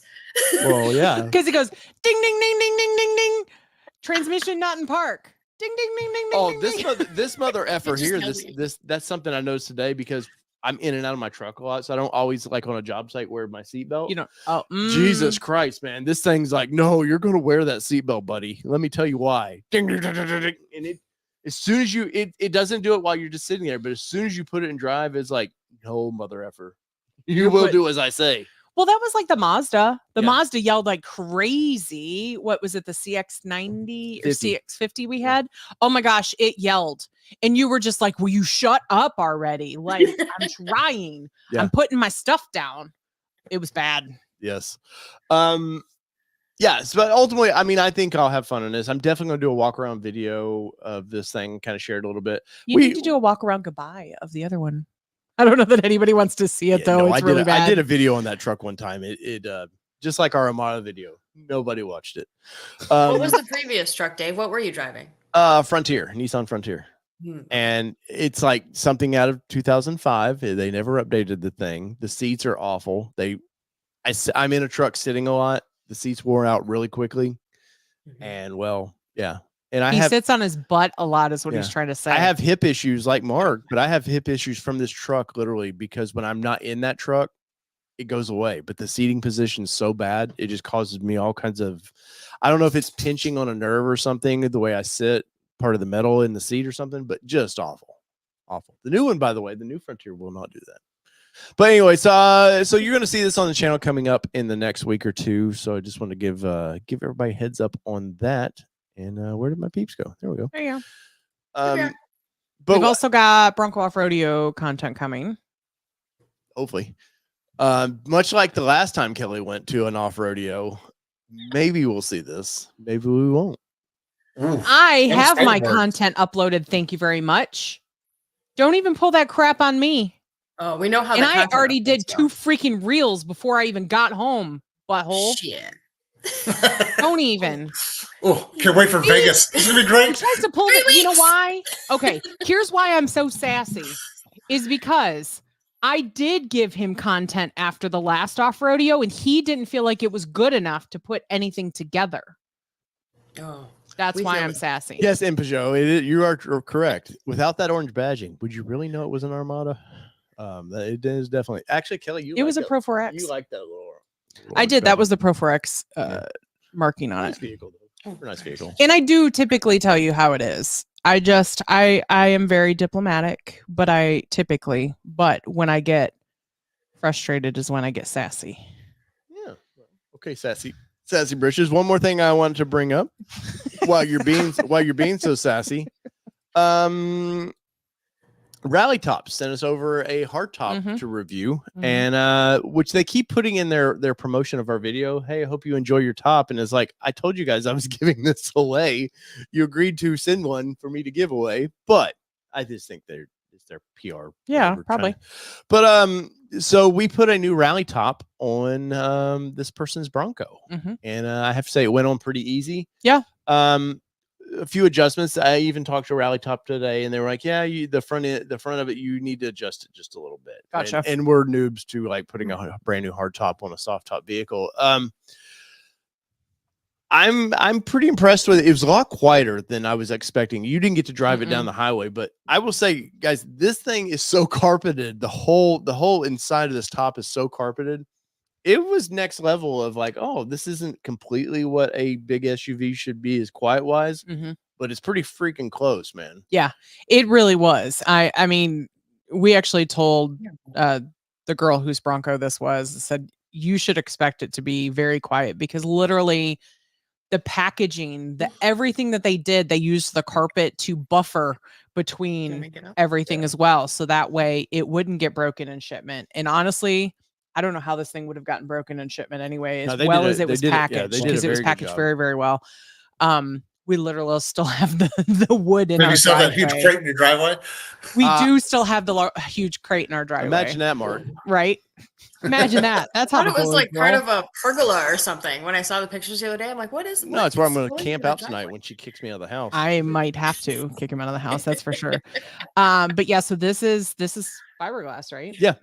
Well, yeah. Because it goes ding ding ding ding ding ding ding. Transmission not in park. Ding ding ding ding ding. Oh, ding, this mother effer just here. tells you. That's something I noticed today because I'm in and out of my truck a lot, so I don't always like on a job site wear my seatbelt. You know. Oh, Jesus Christ, man! This thing's like, no, you're gonna wear that seatbelt, buddy. Let me tell you why. Ding, ding, ding, ding, ding, ding. And it, as soon as you, it doesn't do it while you're just sitting there, but as soon as you put it in drive, it's like, no, mother effer, you will do as I say. Well, that was like the Mazda. The Yeah. Mazda yelled like crazy. What was it? The CX-90 or 50. CX-50 we had? Oh my gosh, it yelled. And you were just like, will you shut up already? Like, I'm trying. Yeah. I'm putting my stuff down. It was bad. Yes. Yes, but ultimately, I mean, I think I'll have fun on this. I'm definitely going to do a walk around video of this thing, kind of share it a little bit. You need to do a walk around goodbye of the other one. I don't know that anybody wants to see it Yeah, though. no, It's really bad. I did a video on that truck one time. It just like our Armada video. Nobody watched it. What was the previous truck, Dave? What were you driving? Frontier, Nissan Frontier. Hmm. And it's like something out of 2005. They never updated the thing. The seats are awful. I'm in a truck sitting a lot. The seats wore out really quickly. And well, yeah. And He sits on his butt a lot is what Yeah. he's trying to say. I have hip issues like Mark, but I have hip issues from this truck literally because when I'm not in that truck, it goes away. But the seating position is so bad, it just causes me all kinds of, I don't know if it's pinching on a nerve or something, the way I sit, part of the metal in the seat or something, but just awful. Awful. The new one, by the way, the new Frontier will not do that. But anyways, so you're going to see this on the channel coming up in the next week or two. So I just want to give everybody a heads up on that. And where did my peeps go? There we go. There you go. But We've also got Bronco Off Rodeo content coming. hopefully, much like the last time Kelly went to an off rodeo, maybe we'll see this. Maybe we won't. I have my skateboard. content uploaded. Thank you very much. Don't even pull that crap on me. Oh, we know how. And the I content already updates did go. 2 freaking reels before I even got home. Butthole. Shit. Don't even. Oh, can't wait for Vegas. This is gonna be He great. tries to pull it. You know why? Okay, here's why I'm so sassy. Is because I did give him content after the last off rodeo, and he didn't feel like it was good enough to put anything together. Oh, That's We why feel I'm it. sassy. Yes, and Peugeot, you are correct. Without that orange badging, would you really know it was an Armada? It is definitely. Actually, Kelly, It was a Pro 4X. You like that little. I did. That was the Pro 4X marking on nice it. vehicle, though. Super nice vehicle. And I do typically tell you how it is. I am very diplomatic, but when I get frustrated is when I get sassy. Yeah. Okay, sassy britches. One more thing I wanted to bring up while you're being so sassy. Rally Top sent us over a hard top Mhm. to review, Mhm. and which they keep putting in their promotion of our video. Hey, I hope you enjoy your top. And it's like, I told you guys I was giving this away. You agreed to send one for me to give away, but I just think it's their PR. Yeah, whatever, probably. But so we put a new rally top on this person's Bronco, Mhm. and I have to say it went on pretty easy. Yeah. A few adjustments. I even talked to Rally Top today, and they were like, "Yeah, the front of it, you need to adjust it just a little bit." Gotcha. And we're noobs to like putting a brand new hard top on a soft top vehicle. I'm pretty impressed with it. It was a lot quieter than I was expecting. You didn't get to drive it down the highway, but I will say, guys, this thing is so carpeted. The whole inside of this top is so carpeted. It was next level of like, oh, this isn't completely what a big SUV should be as quiet wise, Mhm. but it's pretty freaking close, man. Yeah, it really was. I mean, we actually told the girl whose Bronco this was, said you should expect it to be very quiet because literally the packaging, everything that they did, they used the carpet to buffer between make it up? everything as well. So that way it wouldn't get broken in shipment. And honestly, I don't know how this thing would have gotten broken in shipment anyway, No, as they well did as it- it they was did it- yeah, packaged, they did a because it was very good packaged job. very, very well. We literally still have the wood in Maybe our you still have that huge driveway. crate in your driveway. We do still have the huge crate in our driveway. Imagine that, Mark. Right? Imagine that. That's I how thought the it was boys like part roll. of a pergola or something. When I saw the pictures the other day, I'm like, what is? No, what it's where I'm is going to going camp through the out tonight driveway? when she kicks me out of the house. I might have to kick him out of the house. That's for sure. But yeah, so this is fiberglass, right? Yeah.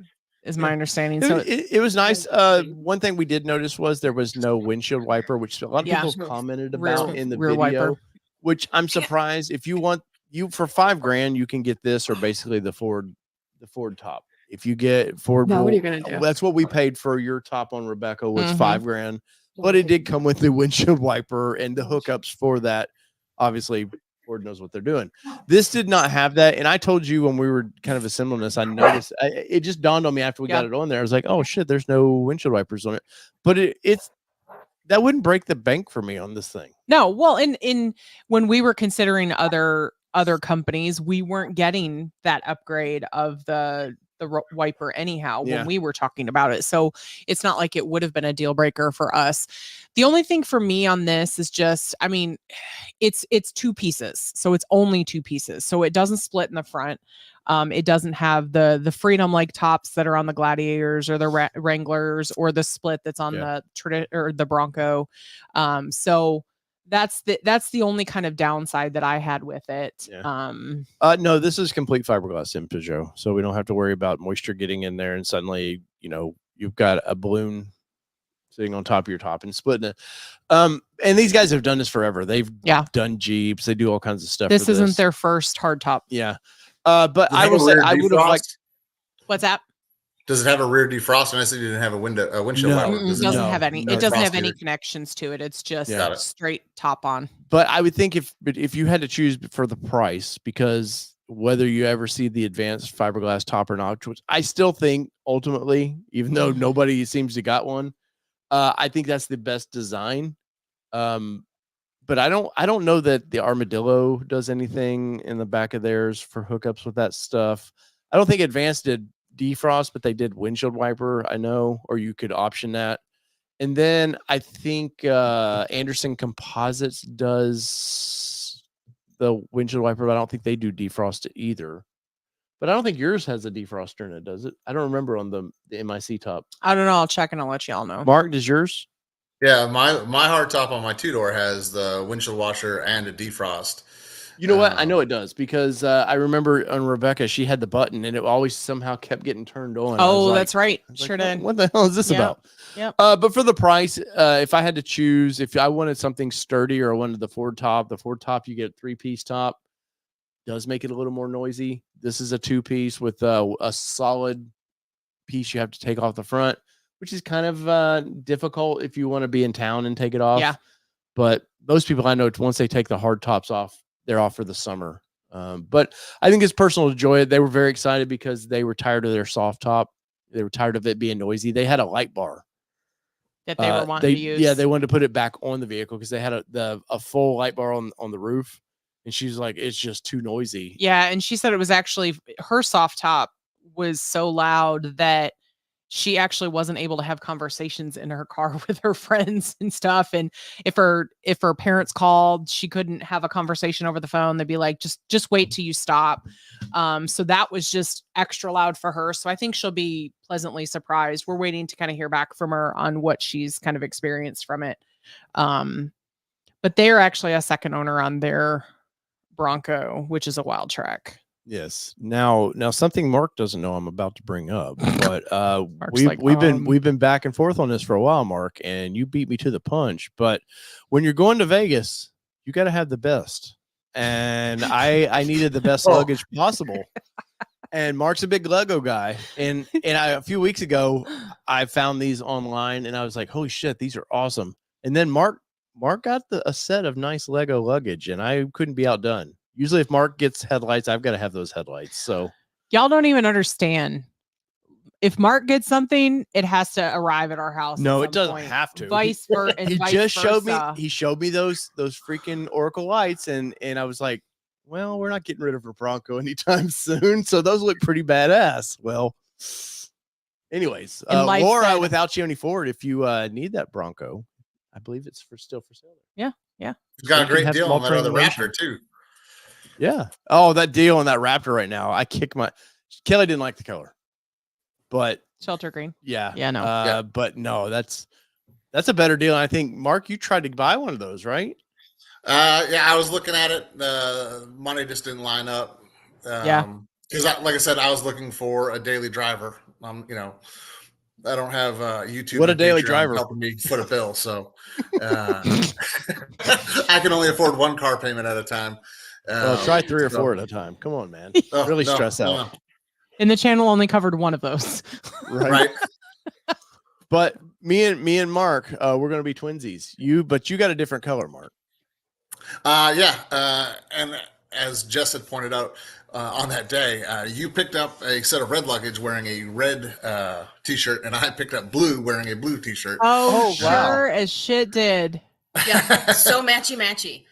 Is my understanding. It, So it was nice. One thing we did notice was there was no windshield wiper, which a lot of Yeah. people commented Rear- about in the rear video. wiper. which I'm surprised if you want for $5,000, you can get this or basically the Ford top. If you get Ford, Now what are you gonna do? that's what we paid for your top on Rebecca was Mhm. $5,000, but it did come with the windshield wiper and the hookups for that. Obviously, Ford knows what they're doing. This did not have that, and I told you when we were kind of assembling this, I noticed it just dawned on me after we got it on there. I was like, oh shit, there's no windshield wipers on it, but it's that wouldn't break the bank for me on this thing. No, well, in when we were considering other companies, we weren't getting that upgrade of the wiper anyhow when we were talking about it. So it's not like it would have been a deal breaker for us. The only thing for me on this is just, I mean, it's 2 pieces. So it's only 2 pieces. So it doesn't split in the front. It doesn't have the Freedom like tops that are on the Gladiators or the Wranglers or the split that's on the Bronco. So that's the only kind of downside that I had with it. No, this is complete fiberglass in Peugeot, so we don't have to worry about moisture getting in there and suddenly, you've got a balloon sitting on top of your top and splitting it. And these guys have done this forever. They've done Jeeps. They do all kinds of stuff. This isn't their first hard top. Yeah. But I will say I would have liked. What's that? Does it have a rear defrost? And I said you didn't have a windshield wiper. It doesn't have any. It doesn't have any connections to it. It's just straight top on. But I would think if you had to choose for the price, because whether you ever see the advanced fiberglass top or not, which I still think ultimately, even though nobody seems to got one, I think that's the best design. But I don't know that the Armadillo does anything in the back of theirs for hookups with that stuff. I don't think Advanced did defrost, but they did windshield wiper, I know, or you could option that. And then I think Anderson Composites does the windshield wiper, but I don't think they do defrost either. But I don't think yours has a defroster in it, does it? I don't remember on the MIC top. I don't know. I'll check and I'll let y'all know. Mark, does yours? Yeah, my hardtop on my 2-door has the windshield washer and a defrost. You know what? I know it does because I remember on Rebecca, she had the button and it always somehow kept getting turned on. Oh, that's right. Sure did. What the hell is this about? Yeah. But for the price, if I had to choose, if I wanted something sturdy or I wanted the Ford top, you get a 3-piece top. Does make it a little more noisy. This is a 2-piece with a solid piece you have to take off the front, which is kind of difficult if you want to be in town and take it off. Yeah. But most people I know, once they take the hard tops off, they're off for the summer. But I think it's personal to enjoy it. They were very excited because they were tired of their soft top. They were tired of it being noisy. They had a light bar that they were wanting to use. Yeah, they wanted to put it back on the vehicle because they had a full light bar on the roof. And she's like, it's just too noisy. Yeah. And she said it was actually her soft top was so loud that she actually wasn't able to have conversations in her car with her friends and stuff. And if her parents called, she couldn't have a conversation over the phone. They'd be like, just wait till you stop. So that was just extra loud for her. So I think she'll be pleasantly surprised. We're waiting to kind of hear back from her on what she's kind of experienced from it. But they're actually a second owner on their Bronco, which is a wild track. Yes. Now something Mark doesn't know I'm about to bring up, but we've been back and forth on this for a while, Mark, and you beat me to the punch. But when you're going to Vegas, you got to have the best, and I needed the best luggage possible. And Mark's a big Lego guy, and a few weeks ago I found these online, and I was like, holy shit, these are awesome. And then Mark got a set of nice Lego luggage, and I couldn't be outdone. Usually if Mark gets headlights, I've got to have those headlights. So y'all don't even understand. If Mark gets something, it has to arrive at our house. No, it doesn't have to. Vice versa. He showed me those freaking Oracle lights, and I was like, well, we're not getting rid of a Bronco anytime soon. So those look pretty badass. Well, anyways, Laura with Alcione Ford, if you need that Bronco, I believe it's still for sale. Yeah. He's got a great deal on that other Raptor too. Yeah. Oh, that deal on that Raptor right now. Kelly didn't like the color, but shelter green. Yeah. Yeah. No. But no, that's a better deal. And I think Mark, you tried to buy one of those, right? Yeah, I was looking at it. Money just didn't line up. Because like I said, I was looking for a daily driver. I don't have YouTube. What a and daily Patreon driver. helping me foot a bill, so I can only afford one car payment at a time. Well, try 3 or so- 4 at a time. Come on, man. Oh, Really no, stress no, out. no. And the channel only covered one of those. Right. But me and Mark, we're gonna be twinsies. But you got a different color, Mark. Yeah. And as Jess had pointed out on that day, you picked up a set of red luggage wearing a red t-shirt, and I picked up blue wearing a blue t-shirt. Oh, Oh, wow. sure as shit did. Yeah, so matchy.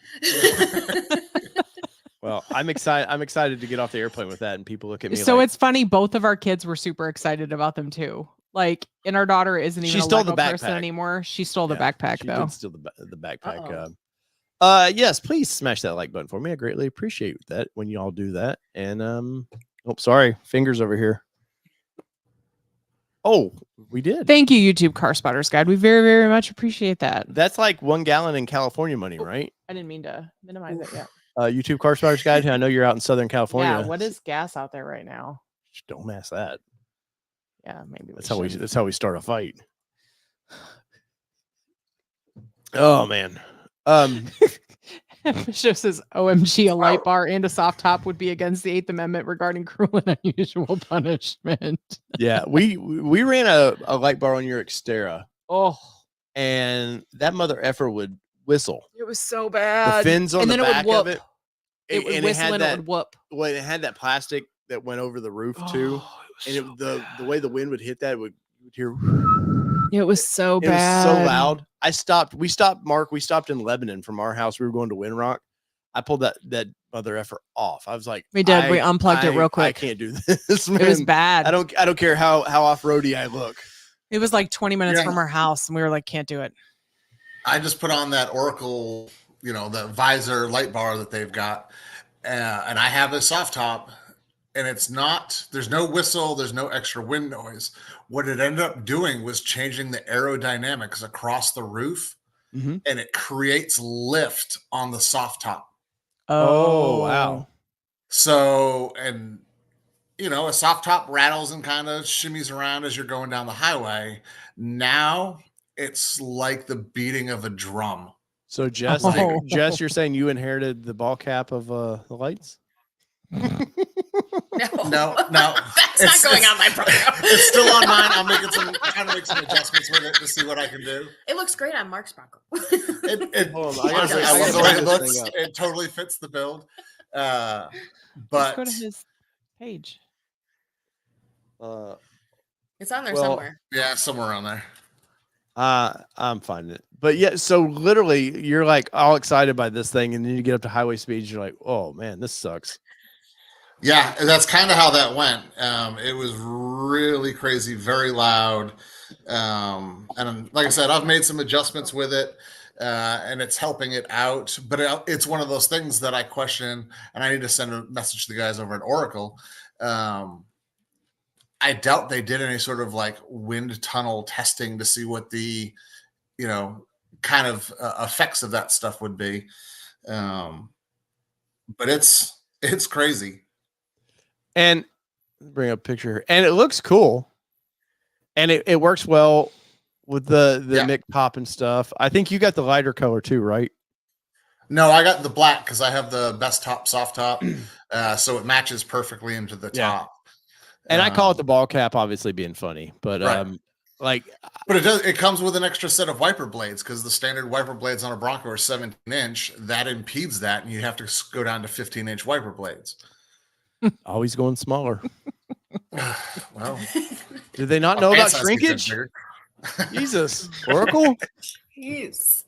Well, I'm excited to get off the airplane with that, and people look at me. So like, it's funny. Both of our kids were super excited about them too. Like, and our daughter isn't even She a stole the Lego person backpack. anymore. She stole the Yeah, backpack she though. did steal the backpack. Uh-oh. Yes, please smash that like button for me. I greatly appreciate that when you all do that. And oh, sorry, fingers over here. Oh, we did. Thank you, YouTube Car Spotters Guide. We very, very much appreciate that. That's like 1 gallon in California money, right? I didn't mean to minimize it yet. YouTube Car Spotters Guide. I know you're out in Southern California. Yeah, what is gas out there right now? Don't ask that. Yeah, maybe That's how we start a fight. Oh man. Bishop says, OMG, a light bar and a soft top would be against the 8th Amendment regarding cruel and unusual punishment. Yeah, we ran a light bar on your Xterra, Oh, and that mother effer would whistle. it was so The bad. fins on And the then it would back whoop. of it. It would and whistle had and that, it would whoop. well, it had that plastic that went over the roof too. Oh, And the way the wind would hit that would hear. it was so It bad. was so loud. We stopped, Mark. We stopped in Lebanon from our house. We were going to Windrock. I pulled that mother effer off. I was like, We did. We unplugged it real I quick. can't do this, man. It was bad. I don't care how off-roady I look. It was like 20 minutes Yeah. from our house, and we were like, can't do it. I just put on that Oracle, the visor light bar that they've got, and I have a soft top, and there's no whistle, there's no extra wind noise. What it ended up doing was changing the aerodynamics across the roof, Mhm. and it creates lift on the soft top. Oh, wow. So, and a soft top rattles and kind of shimmies around as you're going down the highway. Now it's like the beating of a drum. So Jess, Oh. Jess, you're saying you inherited the ball cap of the lights? No, That's not going on my Bronco. It's still on mine. I'm trying to make some adjustments with it to see what I can do. It looks great on Mark's Bronco. Hold on, I gotta Honestly, bring- I I love gotta the way bring it this looks. thing up. It totally fits the build. Let's But go to his page. It's on there Well, somewhere. yeah, somewhere around there. I'm finding it. But yeah, so literally you're like all excited by this thing, and then you get up to highway speeds, you're like, oh man, this sucks. Yeah, that's kind of how that went. It was really crazy, very loud. And like I said, I've made some adjustments with it, and it's helping it out. But it's one of those things that I question, and I need to send a message to the guys over at Oracle. I doubt they did any sort of like wind tunnel testing to see what the, kind of effects of that stuff would be. But it's crazy. And bring up a picture here. And it looks cool. And it works well with the Yeah. Mick pop and stuff. I think you got the lighter color too, right? No, I got the black because I have the best top, soft top, so it matches perfectly into the Yeah. top. And I call it the ball cap, obviously being funny, but Right. But it comes with an extra set of wiper blades because the standard wiper blades on a Bronco are 17-inch. That impedes that, and you have to go down to 15-inch wiper blades. always going smaller. Well, Did they not know about shrinkage? Jesus, Oracle. Yes.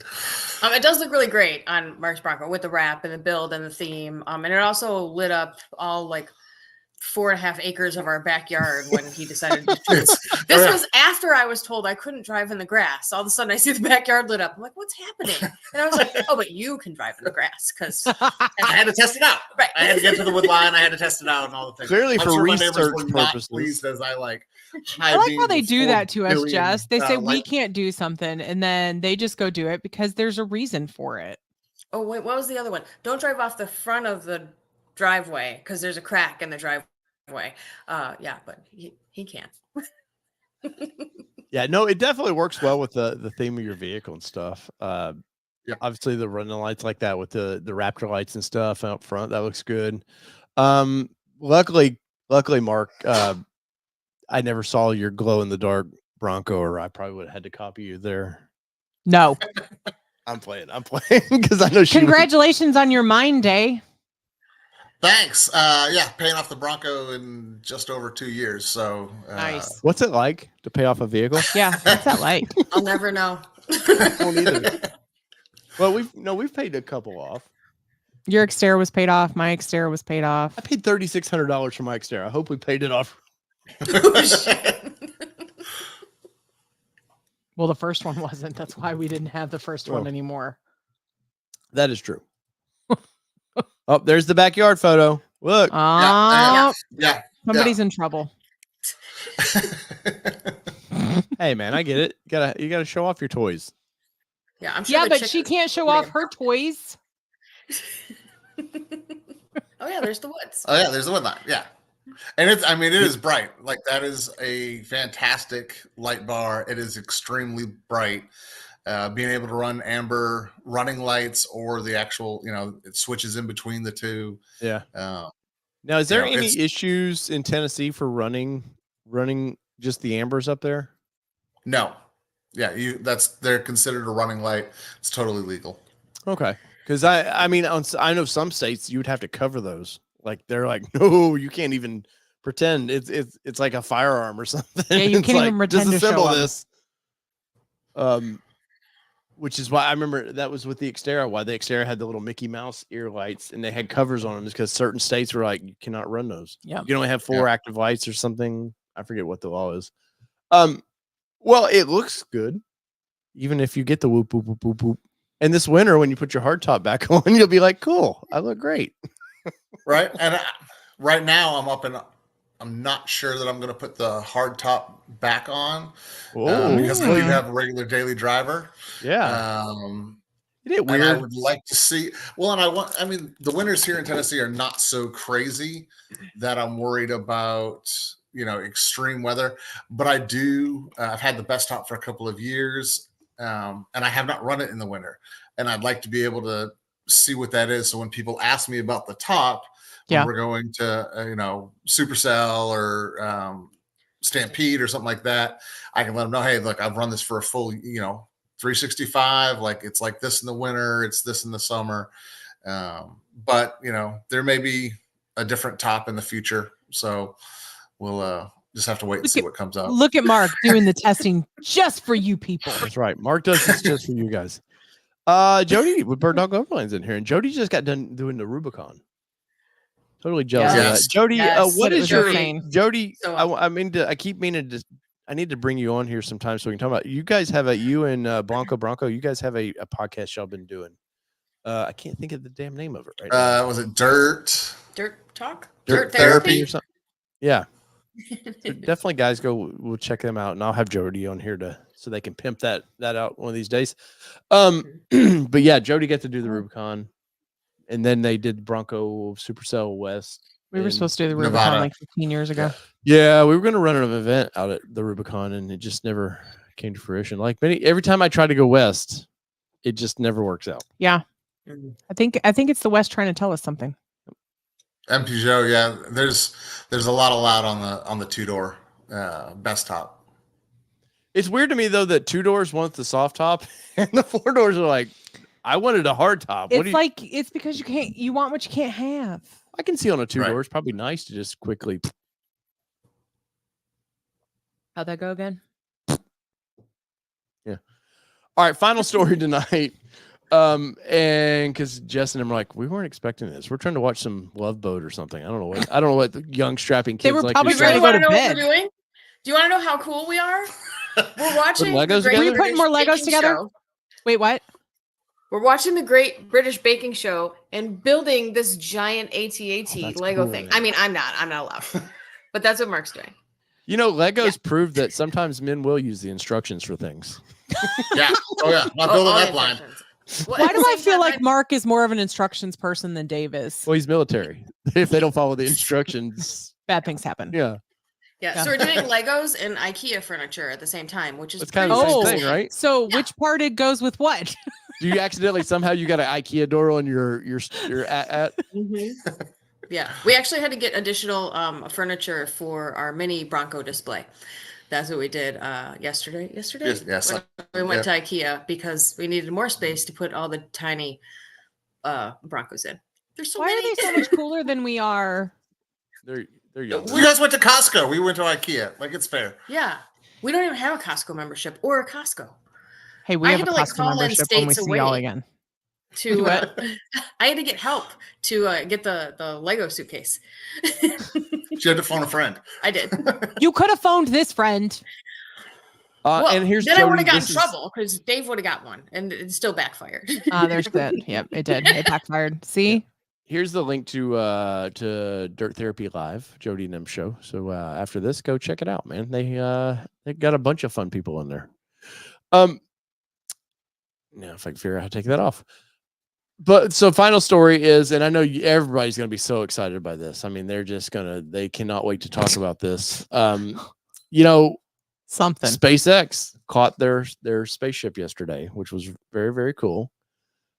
It does look really great on Mark's Bronco with the wrap and the build and the theme. And it also lit up all like 4.5 acres of our backyard when he decided to this was after I was told I couldn't drive in the grass. All of a sudden I see the backyard lit up. I'm like, what's happening? And I was like, oh, but you can drive in the grass because I had to test it out. Right. I had to get to the wood line. I had to test it out and all the things. Clearly I'm for sure my neighbors research were not purposes. pleased as I I like how they do that to us, Jess. They say we like, can't do something, and then they just go do it because there's a reason for it. oh wait, what was the other one? Don't drive off the front of the driveway because there's a crack in the driveway. Yeah, but he can't. Yeah, no, it definitely works well with the theme of your vehicle and stuff. Obviously the running lights like that with the Raptor lights and stuff out front, that looks good. Luckily, Mark, I never saw your glow in the dark Bronco, or I probably would have had to copy you there. No. I'm playing because I know she. Congratulations on your mine day. Thanks. Paying off the Bronco in just over 2 years. So Nice. What's it like to pay off a vehicle? Yeah, what's that like? I'll never know. I don't either. Well, we've paid a couple off. Your Xterra was paid off. My Xterra was paid off. I paid $3,600 for my Xterra. I hope we paid it off. Oh, shit. Well, the first one wasn't. That's why we didn't have the first one anymore. That is true. Oh, there's the backyard photo. Look. Yeah. Somebody's in trouble. Hey man, I get it. You gotta show off your toys. Yeah, I'm sure. Yeah, but she can't show off her toys. Oh yeah, there's the woods. Oh yeah, there's the woodline. Yeah. And it is bright. Like that is a fantastic light bar. It is extremely bright. Being able to run amber running lights or the actual, it switches in between the two. Yeah. Now, is there any it's- issues in Tennessee for running just the ambers up there? No. Yeah, they're considered a running light. It's totally legal. Okay. Because I know some states you would have to cover those. Like they're like, no, you can't even pretend it's like a firearm or something. Yeah, you It's can't like, even pretend to disassemble show 'em. this. Which is why I remember that was with the Xterra. Why the Xterra had the little Mickey Mouse ear lights and they had covers on them, is because certain states were like, you cannot run those. Yeah, you can only have 4 active lights or something. I forget what the law is. Well, it looks good, even if you get the whoop whoop whoop whoop whoop. And this winter, when you put your hard top back on, you'll be like, cool, I look great. Right. And right now I'm not sure that I'm going to put the hard top back on because I do have a regular daily driver. Yeah. Isn't it weird? And I would like to see, the winters here in Tennessee are not so crazy that I'm worried about, extreme weather, but I do, I've had the best top for a couple of years. And I have not run it in the winter, and I'd like to be able to see what that is. So when people ask me about the top, when we're going to, Supercell or Stampede or something like that, I can let them know, hey, look, I've run this for a full, 365. Like it's like this in the winter, it's this in the summer. But there may be a different top in the future. So we'll just have to wait and see what comes out. Look at Mark doing the testing just for you people. That's right. Mark does this just for you guys. Jody with Bird Dog Overland's in here, and Jody just got done doing the Rubicon. Totally jealous of that. Jody, what is your Jody? So, I keep meaning to. I need to bring you on here sometime so we can talk about. You guys have you and Bronco. You guys have a podcast y'all been doing. I can't think of the damn name of it right now. Was it Dirt Talk? Dirt Therapy or something? Yeah. So definitely, guys, we'll check them out, and I'll have Jody on here so they can pimp that out one of these days. But yeah, Jody got to do the Rubicon, and then they did Bronco Supercell West. We were supposed to do the Rubicon Nevada. like 15 years ago. Yeah, we were going to run an event out at the Rubicon, and it just never came to fruition. Like every time I try to go west, it just never works out. Yeah, I think it's the West trying to tell us something. MP Joe, yeah. There's a lot allowed on the 2-door best top. It's weird to me though that 2-doors want the soft top, and the 4-doors are like, I wanted a hard top. It's because you want what you can't have. I can see on a 2-door. It's probably nice to just quickly. How'd that go again? Yeah. All right. Final story tonight. And because Jess and them were like, we weren't expecting this. We're trying to watch some Love Boat or something. I don't know what the young strapping kids They were like. probably You trying really to go want to to know what bed. we're doing? Do you want to know how cool we are? We're watching Legos the Great together? Are you putting more British Legos Baking together? Show. Wait, what? We're watching the Great British Baking Show and building this giant AT-AT Oh, that's Lego cool, thing. man. I mean, I'm not allowed, but that's what Mark's doing. Legos prove that sometimes men will use the instructions for things. Yeah. Oh yeah. Not building all that the blind. instructions. Well, Why at do the I same feel time, like Mark is more of an instructions person than Dave is? Well, he's military. If they don't follow the instructions, Bad things happen. yeah. Yeah, so we're doing Legos and IKEA furniture at the same time, which is It's kind of the pretty same Oh. thing, right? So Yeah. which part it goes with what? Do you accidentally somehow you got an IKEA door on your at? Yeah, we actually had to get additional furniture for our mini Bronco display. That's what we did yesterday. Yes. When we went to IKEA because we needed more space to put all the tiny Broncos in. There's so Why many. are they so much cooler than we are? They're younger. You guys went to Costco. We went to IKEA. Like, it's fair. Yeah, we don't even have a Costco membership or a Costco. Hey, we I have had a to, like, Costco call in membership when we states see y'all away. again. To What? I had to get help to get the Lego suitcase. She had to phone a friend. I did. You could have phoned this friend. Well, And here's then I would Jody, have gotten this in is- trouble because Dave would have got one, and it still backfired. There's that. Yep, it did. It backfired. See? Here's the link to Dirt Therapy Live, Jody and them show. So after this, go check it out, man. They got a bunch of fun people in there. Now if I can figure out how to take that off. But so final story is, and I know everybody's going to be so excited by this. I mean, they cannot wait to talk about this. Something. SpaceX caught their spaceship yesterday, which was very, very cool.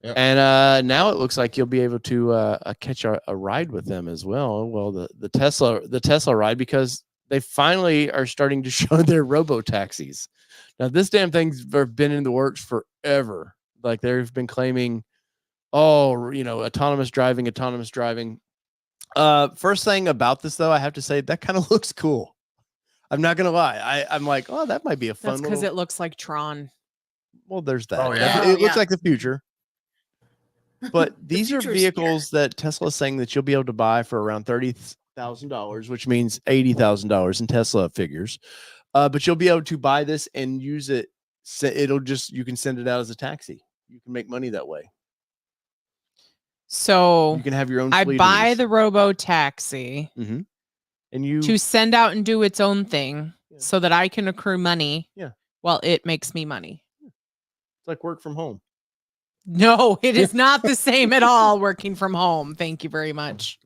Yep. And now it looks like you'll be able to catch a ride with them as well. Well, the Tesla ride, because they finally are starting to show their robo taxis. Now, this damn thing's been in the works forever. Like, they've been claiming, autonomous driving. First thing about this, though, I have to say that kind of looks cool. I'm not gonna lie. I'm like, oh, that might be a fun. That's because it looks like Tron. Well, there's that. Oh, yeah. It looks Yeah. like the future. But these are future is vehicles that Tesla's saying that you'll be able to buy for around $30,000, which means $80,000 in Tesla figures. But you'll be able to buy this and use it. You can send it out as a taxi. You can make money that way. So You can have your own. I fleet of buy these. the robo taxi and you to send out and do its own thing Yeah. so that I can accrue money. Yeah. While it makes me money. it's like work from home. No, it is not the same at all working from home. Thank you very much.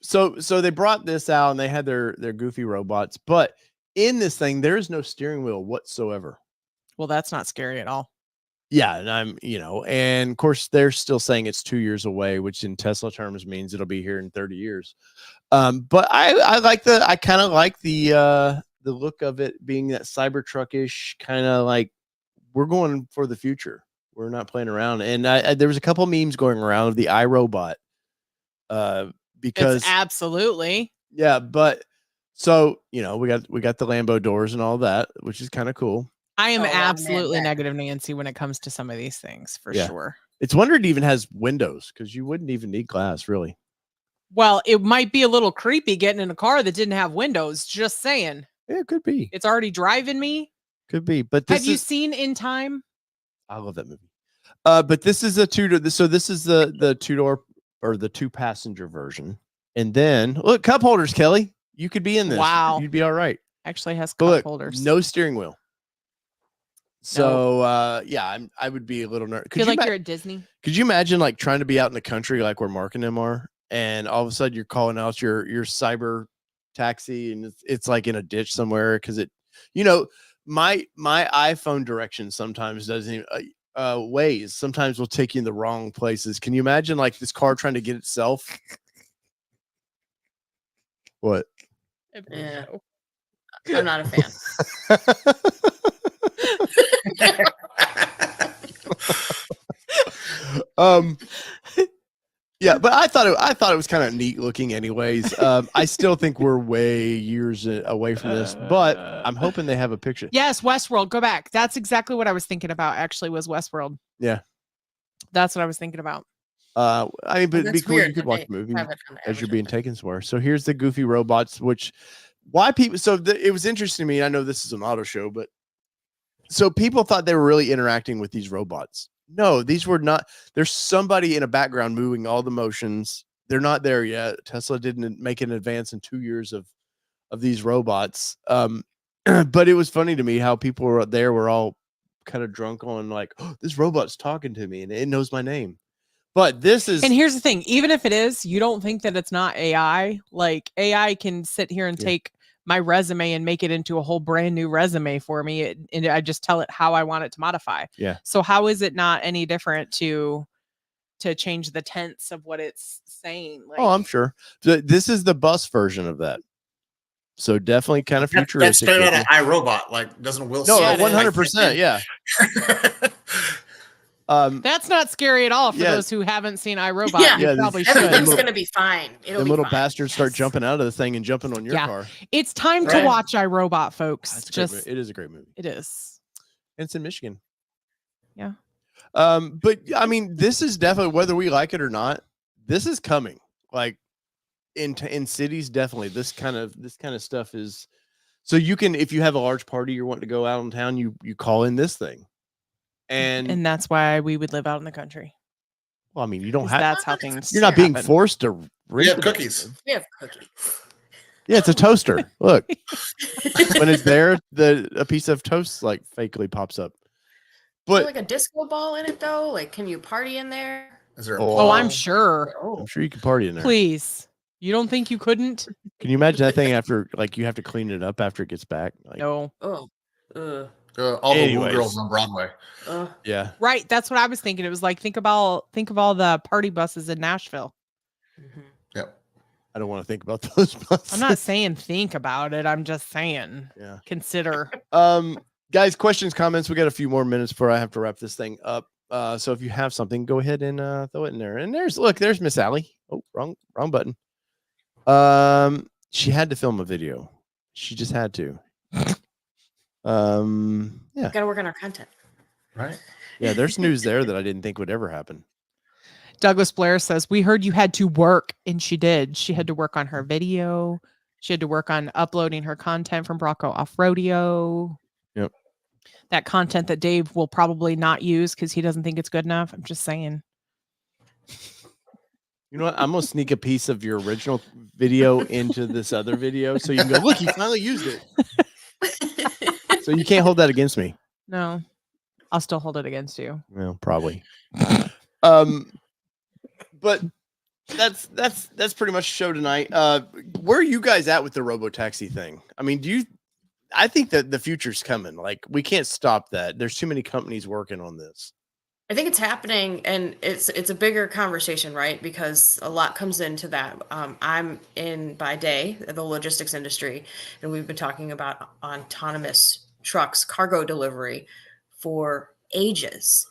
So they brought this out and they had their goofy robots, but in this thing there is no steering wheel whatsoever. Well, that's not scary at all. Yeah, and and of course they're still saying it's 2 years away, which in Tesla terms means it'll be here in 30 years. But I kind of like the look of it being that Cybertruck-ish kind of like, we're going for the future. We're not playing around. And there was a couple memes going around of the iRobot. Because It's absolutely. yeah, but so we got the Lambo doors and all that, which is kind of cool. I am Oh, man, absolutely that- negative Nancy when it comes to some of these things, for Yeah. sure. It's wonder it even has windows, because you wouldn't even need glass, really. Well, it might be a little creepy getting in a car that didn't have windows. Just saying. Yeah, it could be. It's already driving me. Could be. But Have you seen In Time? I love that movie. But this is a two-door. So this is the two-door or the two-passenger version. And then look, cup holders, Kelly. You could be in this. Wow. You'd be all right. Actually has But cup look, holders. no steering wheel. So I would be a little nervous. Feel like you're at Disney. Could you imagine like trying to be out in the country like where Mark and them are, and all of a sudden you're calling out your cyber taxi and it's like in a ditch somewhere because my iPhone directions sometimes doesn't even Waze sometimes will take you in the wrong places. Can you imagine like this car trying to get itself? What? Yeah. I'm not a fan. Yeah, but I thought it was kind of neat looking anyways. I still think we're way years away from this, but I'm hoping they have a picture. Yes, Westworld. Go back. That's exactly what I was thinking about. Actually, was Westworld. Yeah. That's what I was thinking about. I mean, but it'd be That's cool. You weird could that watch they the movie have it on the as you're Amazon being thing. taken somewhere. So here's the goofy robots, which why people. So it was interesting to me. I know this is an auto show, but so people thought they were really interacting with these robots. No, these were not. There's somebody in a background moving all the motions. They're not there yet. Tesla didn't make an advance in 2 years of these robots. But it was funny to me how people were all kind of drunk on like, oh, this robot's talking to me and it knows my name. But this is, And here's the thing: even if it is, you don't think that it's not AI. Like AI can sit here and Yeah. take my resume and make it into a whole brand new resume for me. And I just tell it how I want it to modify. Yeah. So how is it not any different to change the tense of what it's saying? Like, Oh, I'm sure. This is the bus version of that. So definitely kind of That's futuristic. straight out of iRobot. Like, doesn't Will No, Smith? 100%. Yeah. that's not scary at all for Yeah. those who haven't seen iRobot. Yeah. You Yeah, probably these- should. Everything's gonna be fine. It'll the be little fine. bastards start jumping out of the thing and jumping on your Yeah. car. It's time to Right. watch iRobot, folks. That's a great Just movie. It is a great movie. it is. And it's in Michigan. Yeah. But I mean, this is definitely, whether we like it or not, this is coming. Like in cities, definitely this kind of stuff is. So you can, if you have a large party you're wanting to go out in town, you call in this thing, and that's why we would live out in the country. well, I mean, you don't 'Cause have. that's how things. You're not being happen. forced to. We have read cookies. it. We have cookies. Yeah, it's a toaster. Look, when it's there, a piece of toast like fakely pops up. Is there But like a disco ball in it though? Like, can you party in there? Is there a Oh, Oh, ball? I'm sure. I'm sure you can party in there. Please. You don't think you couldn't? Can you imagine that thing after, like, you have to clean it up after it gets back? Like, No. Oh, All the Anyways. Woo Girls on Broadway. yeah. Right. That's what I was thinking. It was like think of all the party buses in Nashville. mhm. Yep. I don't want to think about those buses. I'm not saying think about it. I'm just saying Yeah. consider. Guys, questions, comments. We got a few more minutes before I have to wrap this thing up. So if you have something, go ahead and throw it in there. And there's Miss Allie. Oh, wrong button. She had to film a video. She just had to. Yeah. Gotta work on our content. Right. Yeah, there's news there that I didn't think would ever happen. Douglas Blair says, we heard you had to work, and she did. She had to work on her video. She had to work on uploading her content from Bronco Off Rodeo. Yep. That content that Dave will probably not use because he doesn't think it's good enough. I'm just saying. You know what? I'm gonna sneak a piece of your original video into this other video so you can go, look, he finally used it. So you can't hold that against me. No, I'll still hold it against you. Well, probably. But that's pretty much the show tonight. Where are you guys at with the robo-taxi thing? I mean, I think that the future's coming. Like, we can't stop that. There's too many companies working on this. I think it's happening, and it's a bigger conversation, right? Because a lot comes into that. I'm in by day the logistics industry, and we've been talking about autonomous trucks, cargo delivery, for ages.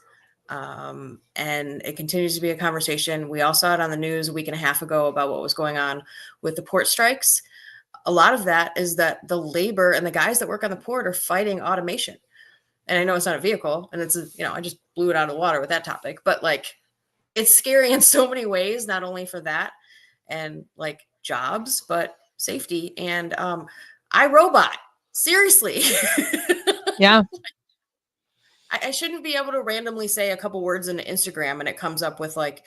And it continues to be a conversation. We all saw it on the news a week and a half ago about what was going on with the port strikes. A lot of that is that the labor and the guys that work on the port are fighting automation. And I know it's not a vehicle, and I just blew it out of the water with that topic, but like, it's scary in so many ways, not only for that and like jobs, but safety and iRobot. Seriously. Yeah. I shouldn't be able to randomly say a couple words in Instagram and it comes up with like,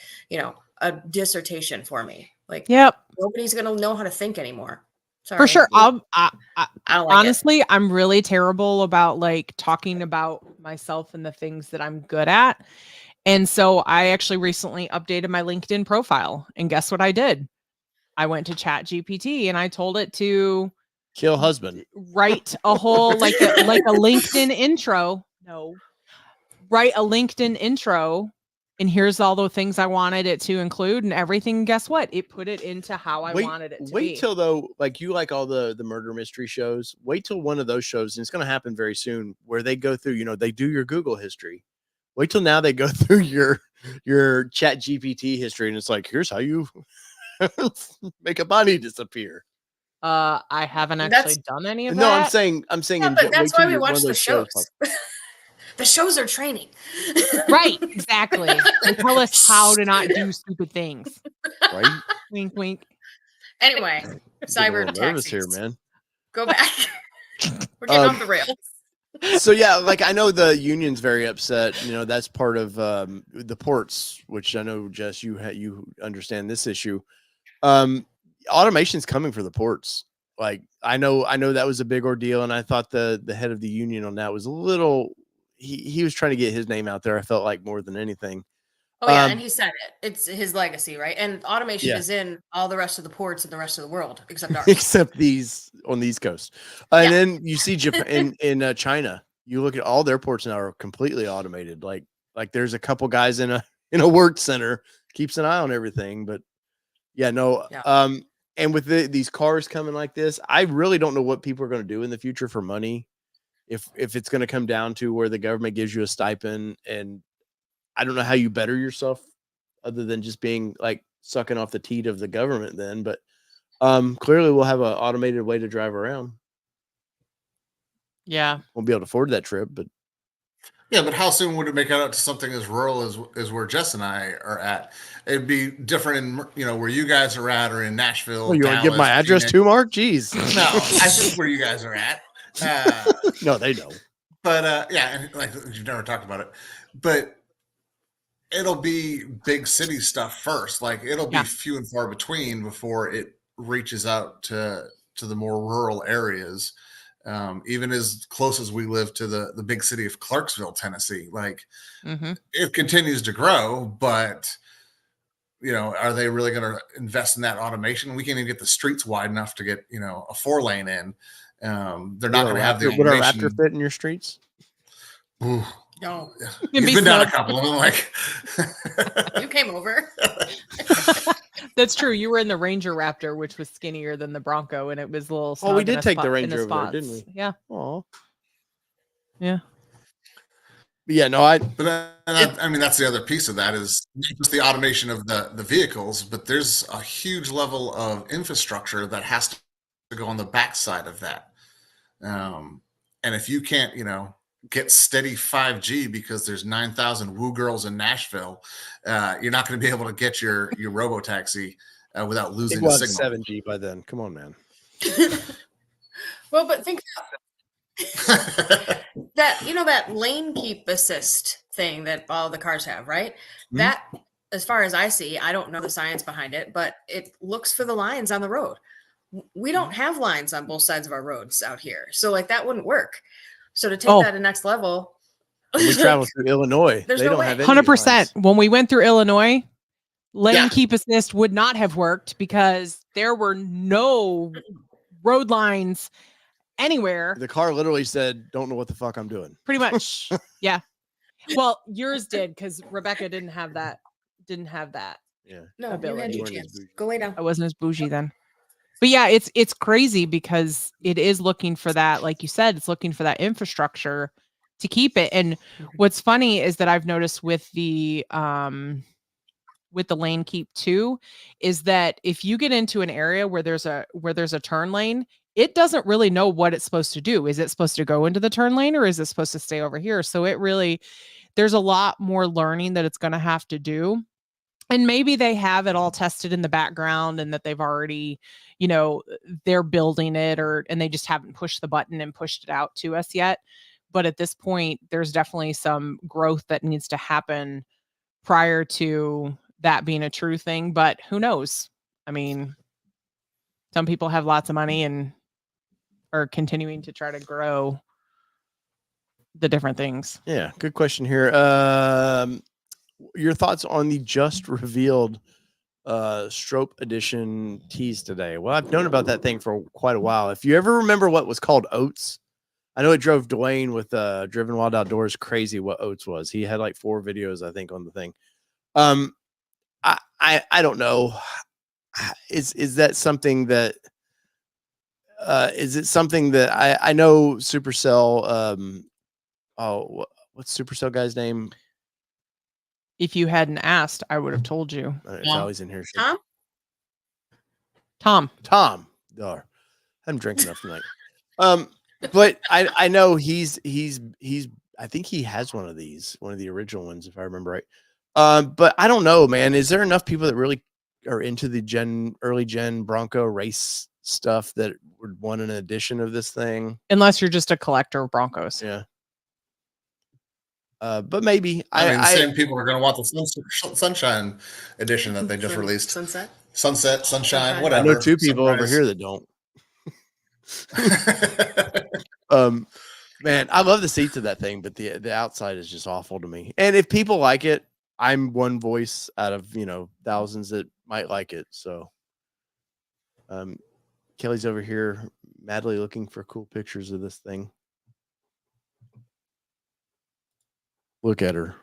a dissertation for me. Like, Yep. nobody's going to know how to think anymore. Sorry. For sure. I don't like Honestly, I'm really terrible about like talking about myself and the things that I'm good at. And so I actually recently updated my LinkedIn profile, and guess what I did? I went to Chat GPT and I told it to Kill husband. write a whole like a LinkedIn intro. No. Write a LinkedIn intro, and here's all the things I wanted it to include and everything. Guess what? It put it into how I wanted it to wait be. till though, like, you like all the murder mystery shows. Wait till one of those shows, and it's going to happen very soon, where they go through, they do your Google history. Wait till now they go through your Chat GPT history, and it's like, here's how you make a body disappear. I haven't That's- actually done any of No, that. I'm saying Yeah, but wait that's till why we one watch of the those shows. pop- The shows are training. Right, exactly. They tell us how to not do stupid things. right? Wink, wink. Anyway, Getting a cyber little nervous here, taxis. man. Go back. We're getting Um, off the rails. So yeah, like, I know the union's very upset. That's part of the ports, which I know, Jess, you understand this issue. Automation's coming for the ports. Like, I know that was a big ordeal, and I thought the head of the union on that was a little. He was trying to get his name out there, I felt like, more than anything. Oh yeah, Um, and he said it. It's his legacy, right? And automation Yeah. is in all the rest of the ports in the rest of the world except ours. except these on the East Coast. Yeah. And then you see Japan in China. You look at all their ports now are completely automated. Like there's a couple guys in a work center keeps an eye on everything. But yeah, no. Yeah. And with these cars coming like this, I really don't know what people are going to do in the future for money. If it's going to come down to where the government gives you a stipend, and I don't know how you better yourself other than just being like sucking off the teat of the government then. But clearly we'll have an automated way to drive around. Yeah. Won't be able to afford that trip, but Yeah, but how soon would it make it out to something as rural as where Jess and I are at? It'd be different in where you guys are at, or in Nashville. oh, you want to give my Dallas, address Phoenix. too, Mark? Jeez. No, I think where you guys are at. No, they know. But yeah, and like you've never talked about it, but it'll be big city stuff first. Like it'll be Yeah. few and far between before it reaches out to the more rural areas. Even as close as we live to the big city of Clarksville, Tennessee, like Mm-hmm. it continues to grow, but are they really going to invest in that automation? We can't even get the streets wide enough to get a 4-lane in. They're not going to have the Would a automation. Raptor fit in your streets? Ooh, No, It'd be he's been down a snug. couple of them. Like you came over. That's true. You were in the Ranger Raptor, which was skinnier than the Bronco, and it was a little. Oh, we snug in did a take the spot- in Ranger the over there, didn't spots. we? Yeah. Oh, Yeah. yeah. No, I But I mean, that's the other piece of that is not just the automation of the vehicles, but there's a huge level of infrastructure that has to go on the backside of that. And if you can't, get steady 5G because there's 9,000 woo girls in Nashville, you're not going to be able to get your robo taxi without think losing we'll the have signal. 7G by then. Come on, man. Well, but think that that lane keep assist thing that all the cars have, right? Mhm. That, as far as I see, I don't know the science behind it, but it looks for the lines on the road. We don't have lines on both sides of our roads out here, so like that wouldn't work. So to take Oh. that to next level, When we travel through Illinois, There's they no don't way. have any 100%. lines. When we went through Illinois, lane Yeah. keep assist would not have worked because there were no road lines anywhere. The car literally said, "Don't know what the fuck I'm doing." Pretty much. Yeah. Well, yours did because Rebecca didn't have that. Yeah. no, you Ability. had You your weren't as chance. bougie. Go lay down. I wasn't as bougie then. But yeah, it's crazy because it is looking for that, like you said, it's looking for that infrastructure to keep it. And what's funny is that I've noticed with the lane keep too, is that if you get into an area where there's a turn lane, it doesn't really know what it's supposed to do. Is it supposed to go into the turn lane or is it supposed to stay over here? So there's a lot more learning that it's going to have to do. And maybe they have it all tested in the background and that they've already, they're building it and they just haven't pushed the button and pushed it out to us yet. But at this point, there's definitely some growth that needs to happen prior to that being a true thing. But who knows? I mean, some people have lots of money and are continuing to try to grow the different things. Yeah. Good question here. Your thoughts on the just revealed Strope Edition tease today? Well, I've known about that thing for quite a while. If you ever remember what was called Oats, I know it drove Dwayne with Driven Wild Outdoors crazy what Oats was. He had like 4 videos, I think, on the thing. I don't know. Is that something that is it something that I know Supercell what's Supercell guy's name? If you hadn't asked, I would have told you. It's Yeah. always in here. Tom? Tom. I haven't drank enough tonight. But I know he's I think he has one of the original ones, if I remember right. But I don't know, man. Is there enough people that really are into the early gen Bronco race stuff that would want an edition of this thing? Unless you're just a collector of Broncos. Yeah. But maybe I mean, the same people are going to want the sunshine edition that they just released. Sunset. Sunshine, I whatever. know 2 people over Sunrise. here that don't. Man, I love the seats of that thing, but the outside is just awful to me. And if people like it, I'm one voice out of thousands that might like it. So, Kelly's over here madly looking for cool pictures of this thing. Look at her.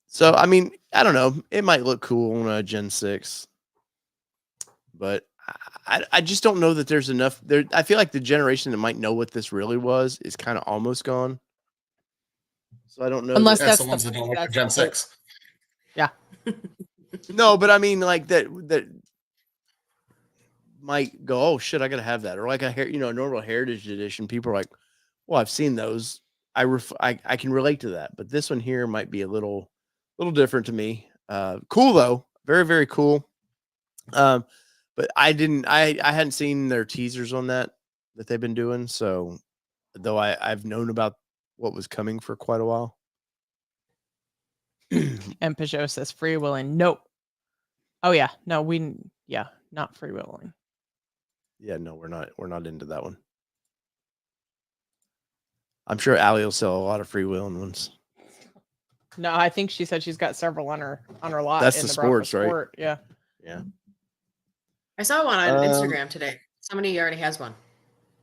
So, I mean, I don't know. It might look cool on a Gen 6, but I just don't know that there's enough there. I feel like the generation that might know what this really was is kind of almost gone. So I don't know. Unless That's that's the ones that don't work for that's Gen the whole- 6. Yeah. No, but I mean, like that might go, oh shit, I gotta have that, or like a normal Heritage Edition. People are like, well, I've seen those. I can relate to that, but this one here might be a little different to me. Cool though, very very cool. But I hadn't seen their teasers on that they've been doing. So though I've known about what was coming for quite a while. And Peugeot says freewheeling. Nope. Oh yeah, no, not freewheeling. Yeah, no, we're not into that one. I'm sure Allie will sell a lot of freewheeling ones. No, I think she said she's got several on her lot. That's in the Bronco sports, right? Sport. Yeah. Yeah. I saw one on Um, Instagram today. Somebody already has one.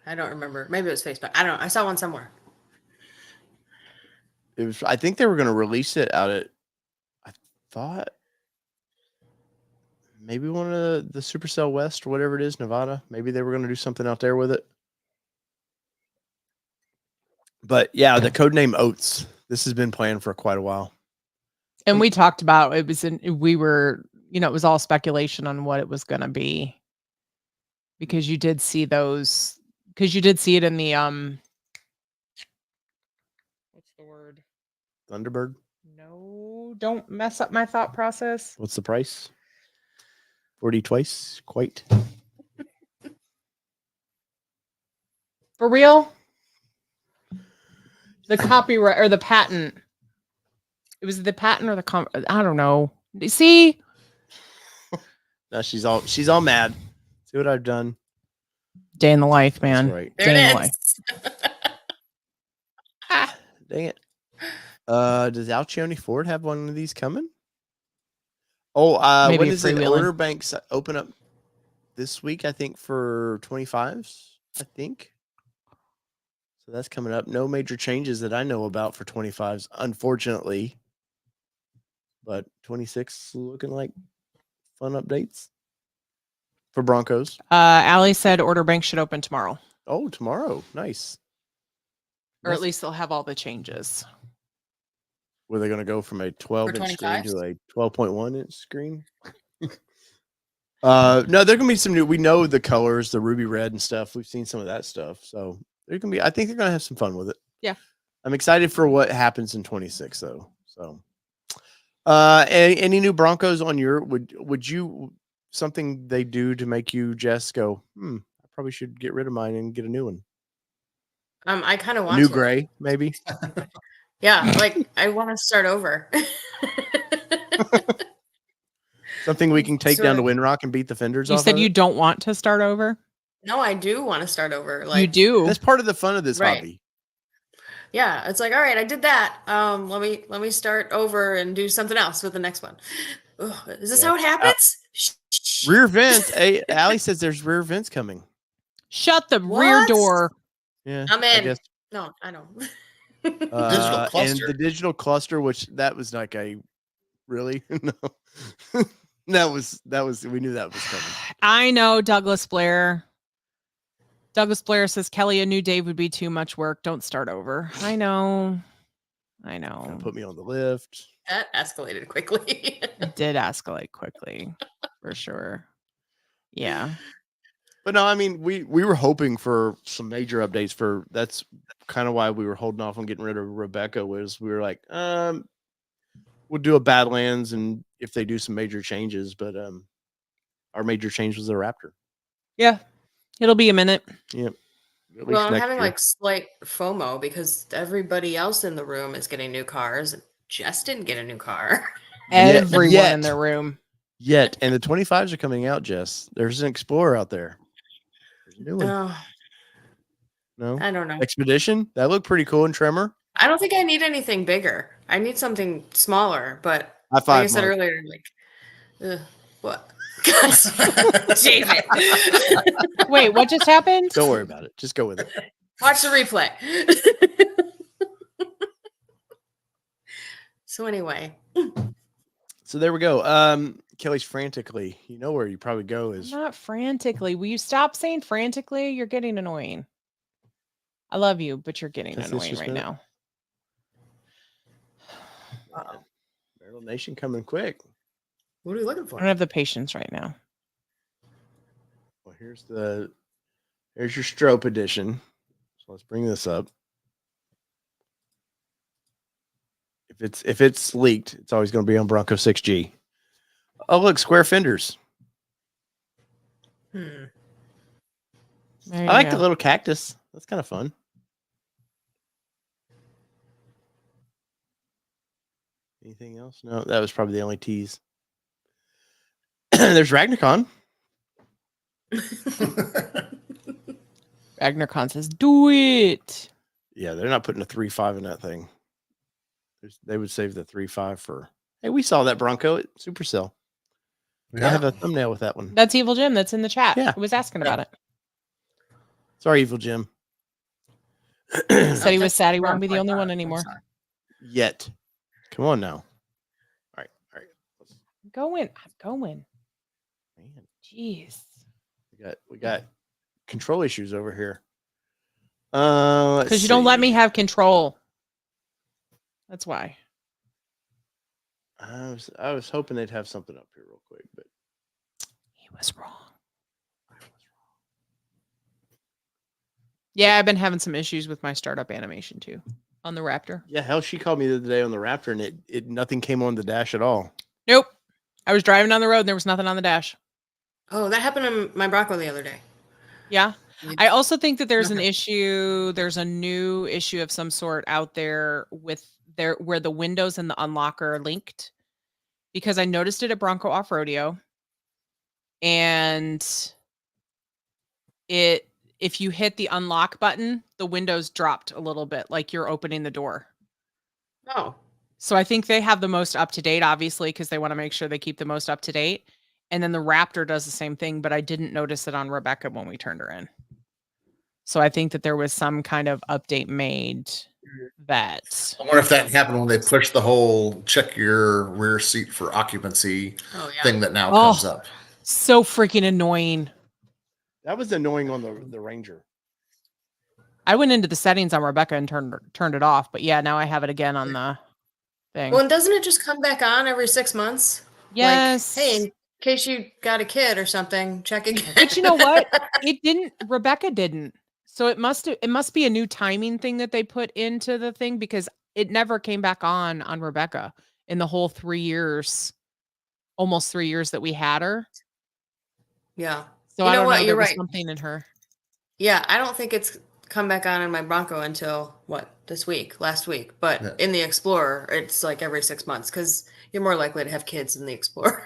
I don't remember. Maybe it was Facebook. I don't know. I saw one somewhere. It was. I think they were going to release it out at. I thought maybe one of the Supercell West or whatever it is, Nevada. Maybe they were going to do something out there with it. But yeah, the codename Oats. This has been planned for quite a while. And we talked about it was we were, it was all speculation on what it was going to be. Because you did see those, because you did see it in the what's the word? Thunderbird. No, don't mess up my thought process. What's the price? 40 twice, quite. For real? The copyright or the patent. It was the patent or the I don't know. See? Now she's all mad. See what I've done? Day in the life, man. That's right. There Day in it the life. is. Dang it. Does Alcione Ford have one of these coming? Oh, Maybe when a does the freewheeling. order banks open up this week? I think for 25s, I think. So that's coming up. No major changes that I know about for 25s, unfortunately. But 26 looking like fun updates for Broncos. Allie said order bank should open tomorrow. Oh, tomorrow. Nice. Or at least they'll have all the changes. Were they going to go from a 12-inch screen to 25s? a 12.1-inch screen? No, there are going to be some new. We know the colors, the ruby red and stuff. We've seen some of that stuff. So they're going to be. I think they're going to have some fun with it. Yeah. I'm excited for what happens in 26, though. So, any new Broncos on your? Would you something they do to make you just go? I probably should get rid of mine and get a new one. I kind of want New to. gray, maybe. Yeah, like I want to start over. Something we can take down to Sort Windrock and beat the fenders You off said of you it? don't want to start over? No, I do want to start over. Like You do. That's part of the fun of this Right. hobby. Yeah, it's like, all right, I did that. Let me start over and do something else with the next one. Ugh, is this Yeah. how it happens? Shh. Rear vents. Hey, Allie says there's rear vents coming. Shut the rear What? door. Yeah, I'm I in. guess. No, I know. And cluster. the digital cluster, which that was like a really no. that was we knew that was coming. I know, Douglas Blair. Douglas Blair says, Kelly, a new Dave would be too much work. Don't start over. I know. Gonna put me on the lift. That escalated quickly. It did escalate quickly, for sure. Yeah. But no, I mean we were hoping for some major updates for that's kind of why we were holding off on getting rid of Rebecca was we were like, we'll do a Badlands and if they do some major changes, but our major change was the Raptor. Yeah. It'll be a minute. Yep. At Well, least I'm next having year. like slight FOMO because everybody else in the room is getting new cars. Jess didn't get a new car. Everyone yet. in the room. Yet, and the 25s are coming out, Jess. There's an Explorer out there. There's a new one. Oh, No? I don't know. Expedition? That looked pretty cool in Tremor. I don't think I need anything bigger. I need something smaller, but High like I five, said Mark. earlier, like, what? Gosh, David. Wait, what just happened? Don't worry about it. Just go with it. Watch the replay. So anyway, So there we go. Kelly's frantically. You know where you probably go is Not frantically. Will you stop saying frantically? You're getting annoying. I love you, but you're getting That's annoying right disrespect. now. Man, Marital Nation coming quick. what are you looking I don't for? have the patience right now. Well, here's your strobe edition. So let's bring this up. If it's leaked, it's always going to be on Bronco 6G. Oh, look, square fenders. There I you like go. the little cactus. That's kind of fun. Anything else? No, that was probably the only tease. There's Ragnarcon. Ragnar says, do it. Yeah, they're not putting a 3.5 in that thing. They would save the 3.5 for. Hey, we saw that Bronco at Supercell. I have a thumbnail with that one. That's Evil Jim. That's in the chat. Yeah. I was asking about it. Sorry, Evil Jim. Said he was sad he won't be the only one anymore. Yet. Come on now. All right. Let's- I'm going. Man, Jeez. we got control issues over here. Because you don't let me have control. That's why. I was hoping they'd have something up here real quick, but He was wrong. Yeah, I've been having some issues with my startup animation too on the Raptor. yeah, hell, she called me the other day on the Raptor, and it nothing came on the dash at all. Nope. I was driving down the road and there was nothing on the dash. Oh, that happened in my Bronco the other day. Yeah. I also think that there's an Okay. issue. There's a new issue of some sort out there with where the windows and the unlocker are linked, because I noticed it at Bronco Off Rodeo, and if you hit the unlock button, the windows dropped a little bit, like you're opening the door. Oh, So I think they have the most up to date, obviously, because they want to make sure they keep the most up to date. And then the Raptor does the same thing, but I didn't notice it on Rebecca when we turned her in. So I think that there was some kind of update made that. I wonder if that happened when they pushed the whole check your rear seat for occupancy oh yeah. thing that now comes up. So freaking annoying. That was annoying on the Ranger. I went into the settings on Rebecca and turned it off, but yeah, now I have it again on the thing. Well, and doesn't it just come back on every 6 months? Yes. Like, hey, in case you got a kid or something, check again. But you know what? It didn't. Rebecca didn't. So it must be a new timing thing that they put into the thing, because it never came back on Rebecca in the whole 3 years, almost 3 years that we had her. Yeah. So You I know don't what? know. There You're was right. something in her. Yeah, I don't think it's come back on in my Bronco until last week. But Yeah. in the Explorer, it's like every 6 months because you're more likely to have kids in the Explorer.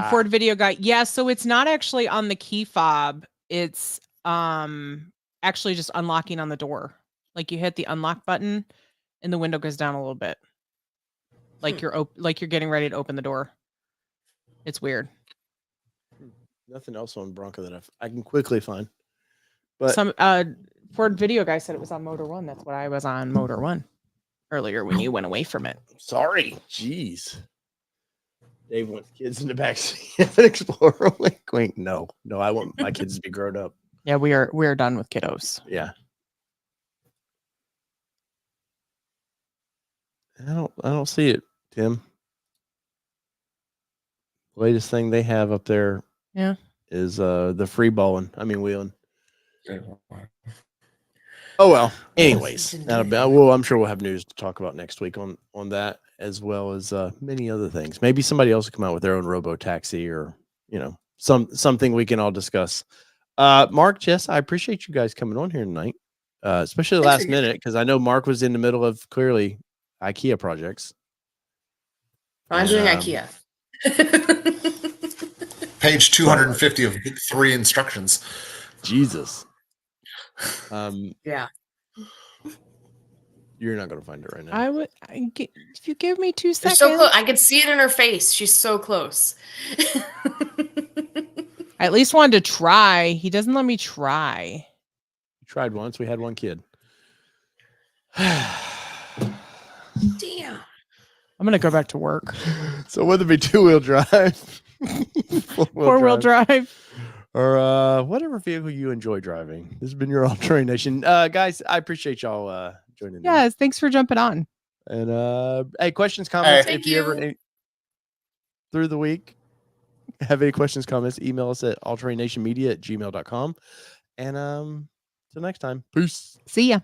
Ford video guy. Yeah, so it's not actually on the key fob. It's actually just unlocking on the door. Like you hit the unlock button and the window goes down a little bit. Like you're getting ready to open the door. It's weird. Nothing else on Bronco that I can quickly find. But Some Ford video guy said it was on Motor One. That's what I was on Motor One earlier when you went away from it. sorry, jeez. Dave wants kids in the backseat of an Explorer. Wink, wink. No, I want my kids to be grown up. Yeah, we are done with kiddos. Yeah. I don't see it, Tim. Latest thing they have up there, Yeah, is the free balling. I mean wheeling. Oh well. Anyways, I'm sure we'll have news to talk about next week on that, as well as many other things. Maybe somebody else will come out with their own robo taxi, or something we can all discuss. Mark, Jess, I appreciate you guys coming on here tonight, especially the last minute, because I know Mark was in the middle of clearly IKEA projects. I'm doing IKEA. Page 250 of book 3 instructions. Jesus. Yeah. You're not gonna find it right now. I would if you give me 2 They're seconds. so close. I could see it in her face. She's so close. I at least wanted to try. He doesn't let me try. We tried once. We had one kid. Damn. I'm gonna go back to work. So whether it be 2-wheel drive, 4-wheel drive. or whatever vehicle you enjoy driving. This has been your All Terrain Nation. Guys, I appreciate y'all joining in. Yes, thanks for jumping on. And hey, questions, comments, Thank if you ever you. through the week have any questions, comments, email us at allterrainnationmedia@gmail.com. And till next time. Peace. See ya.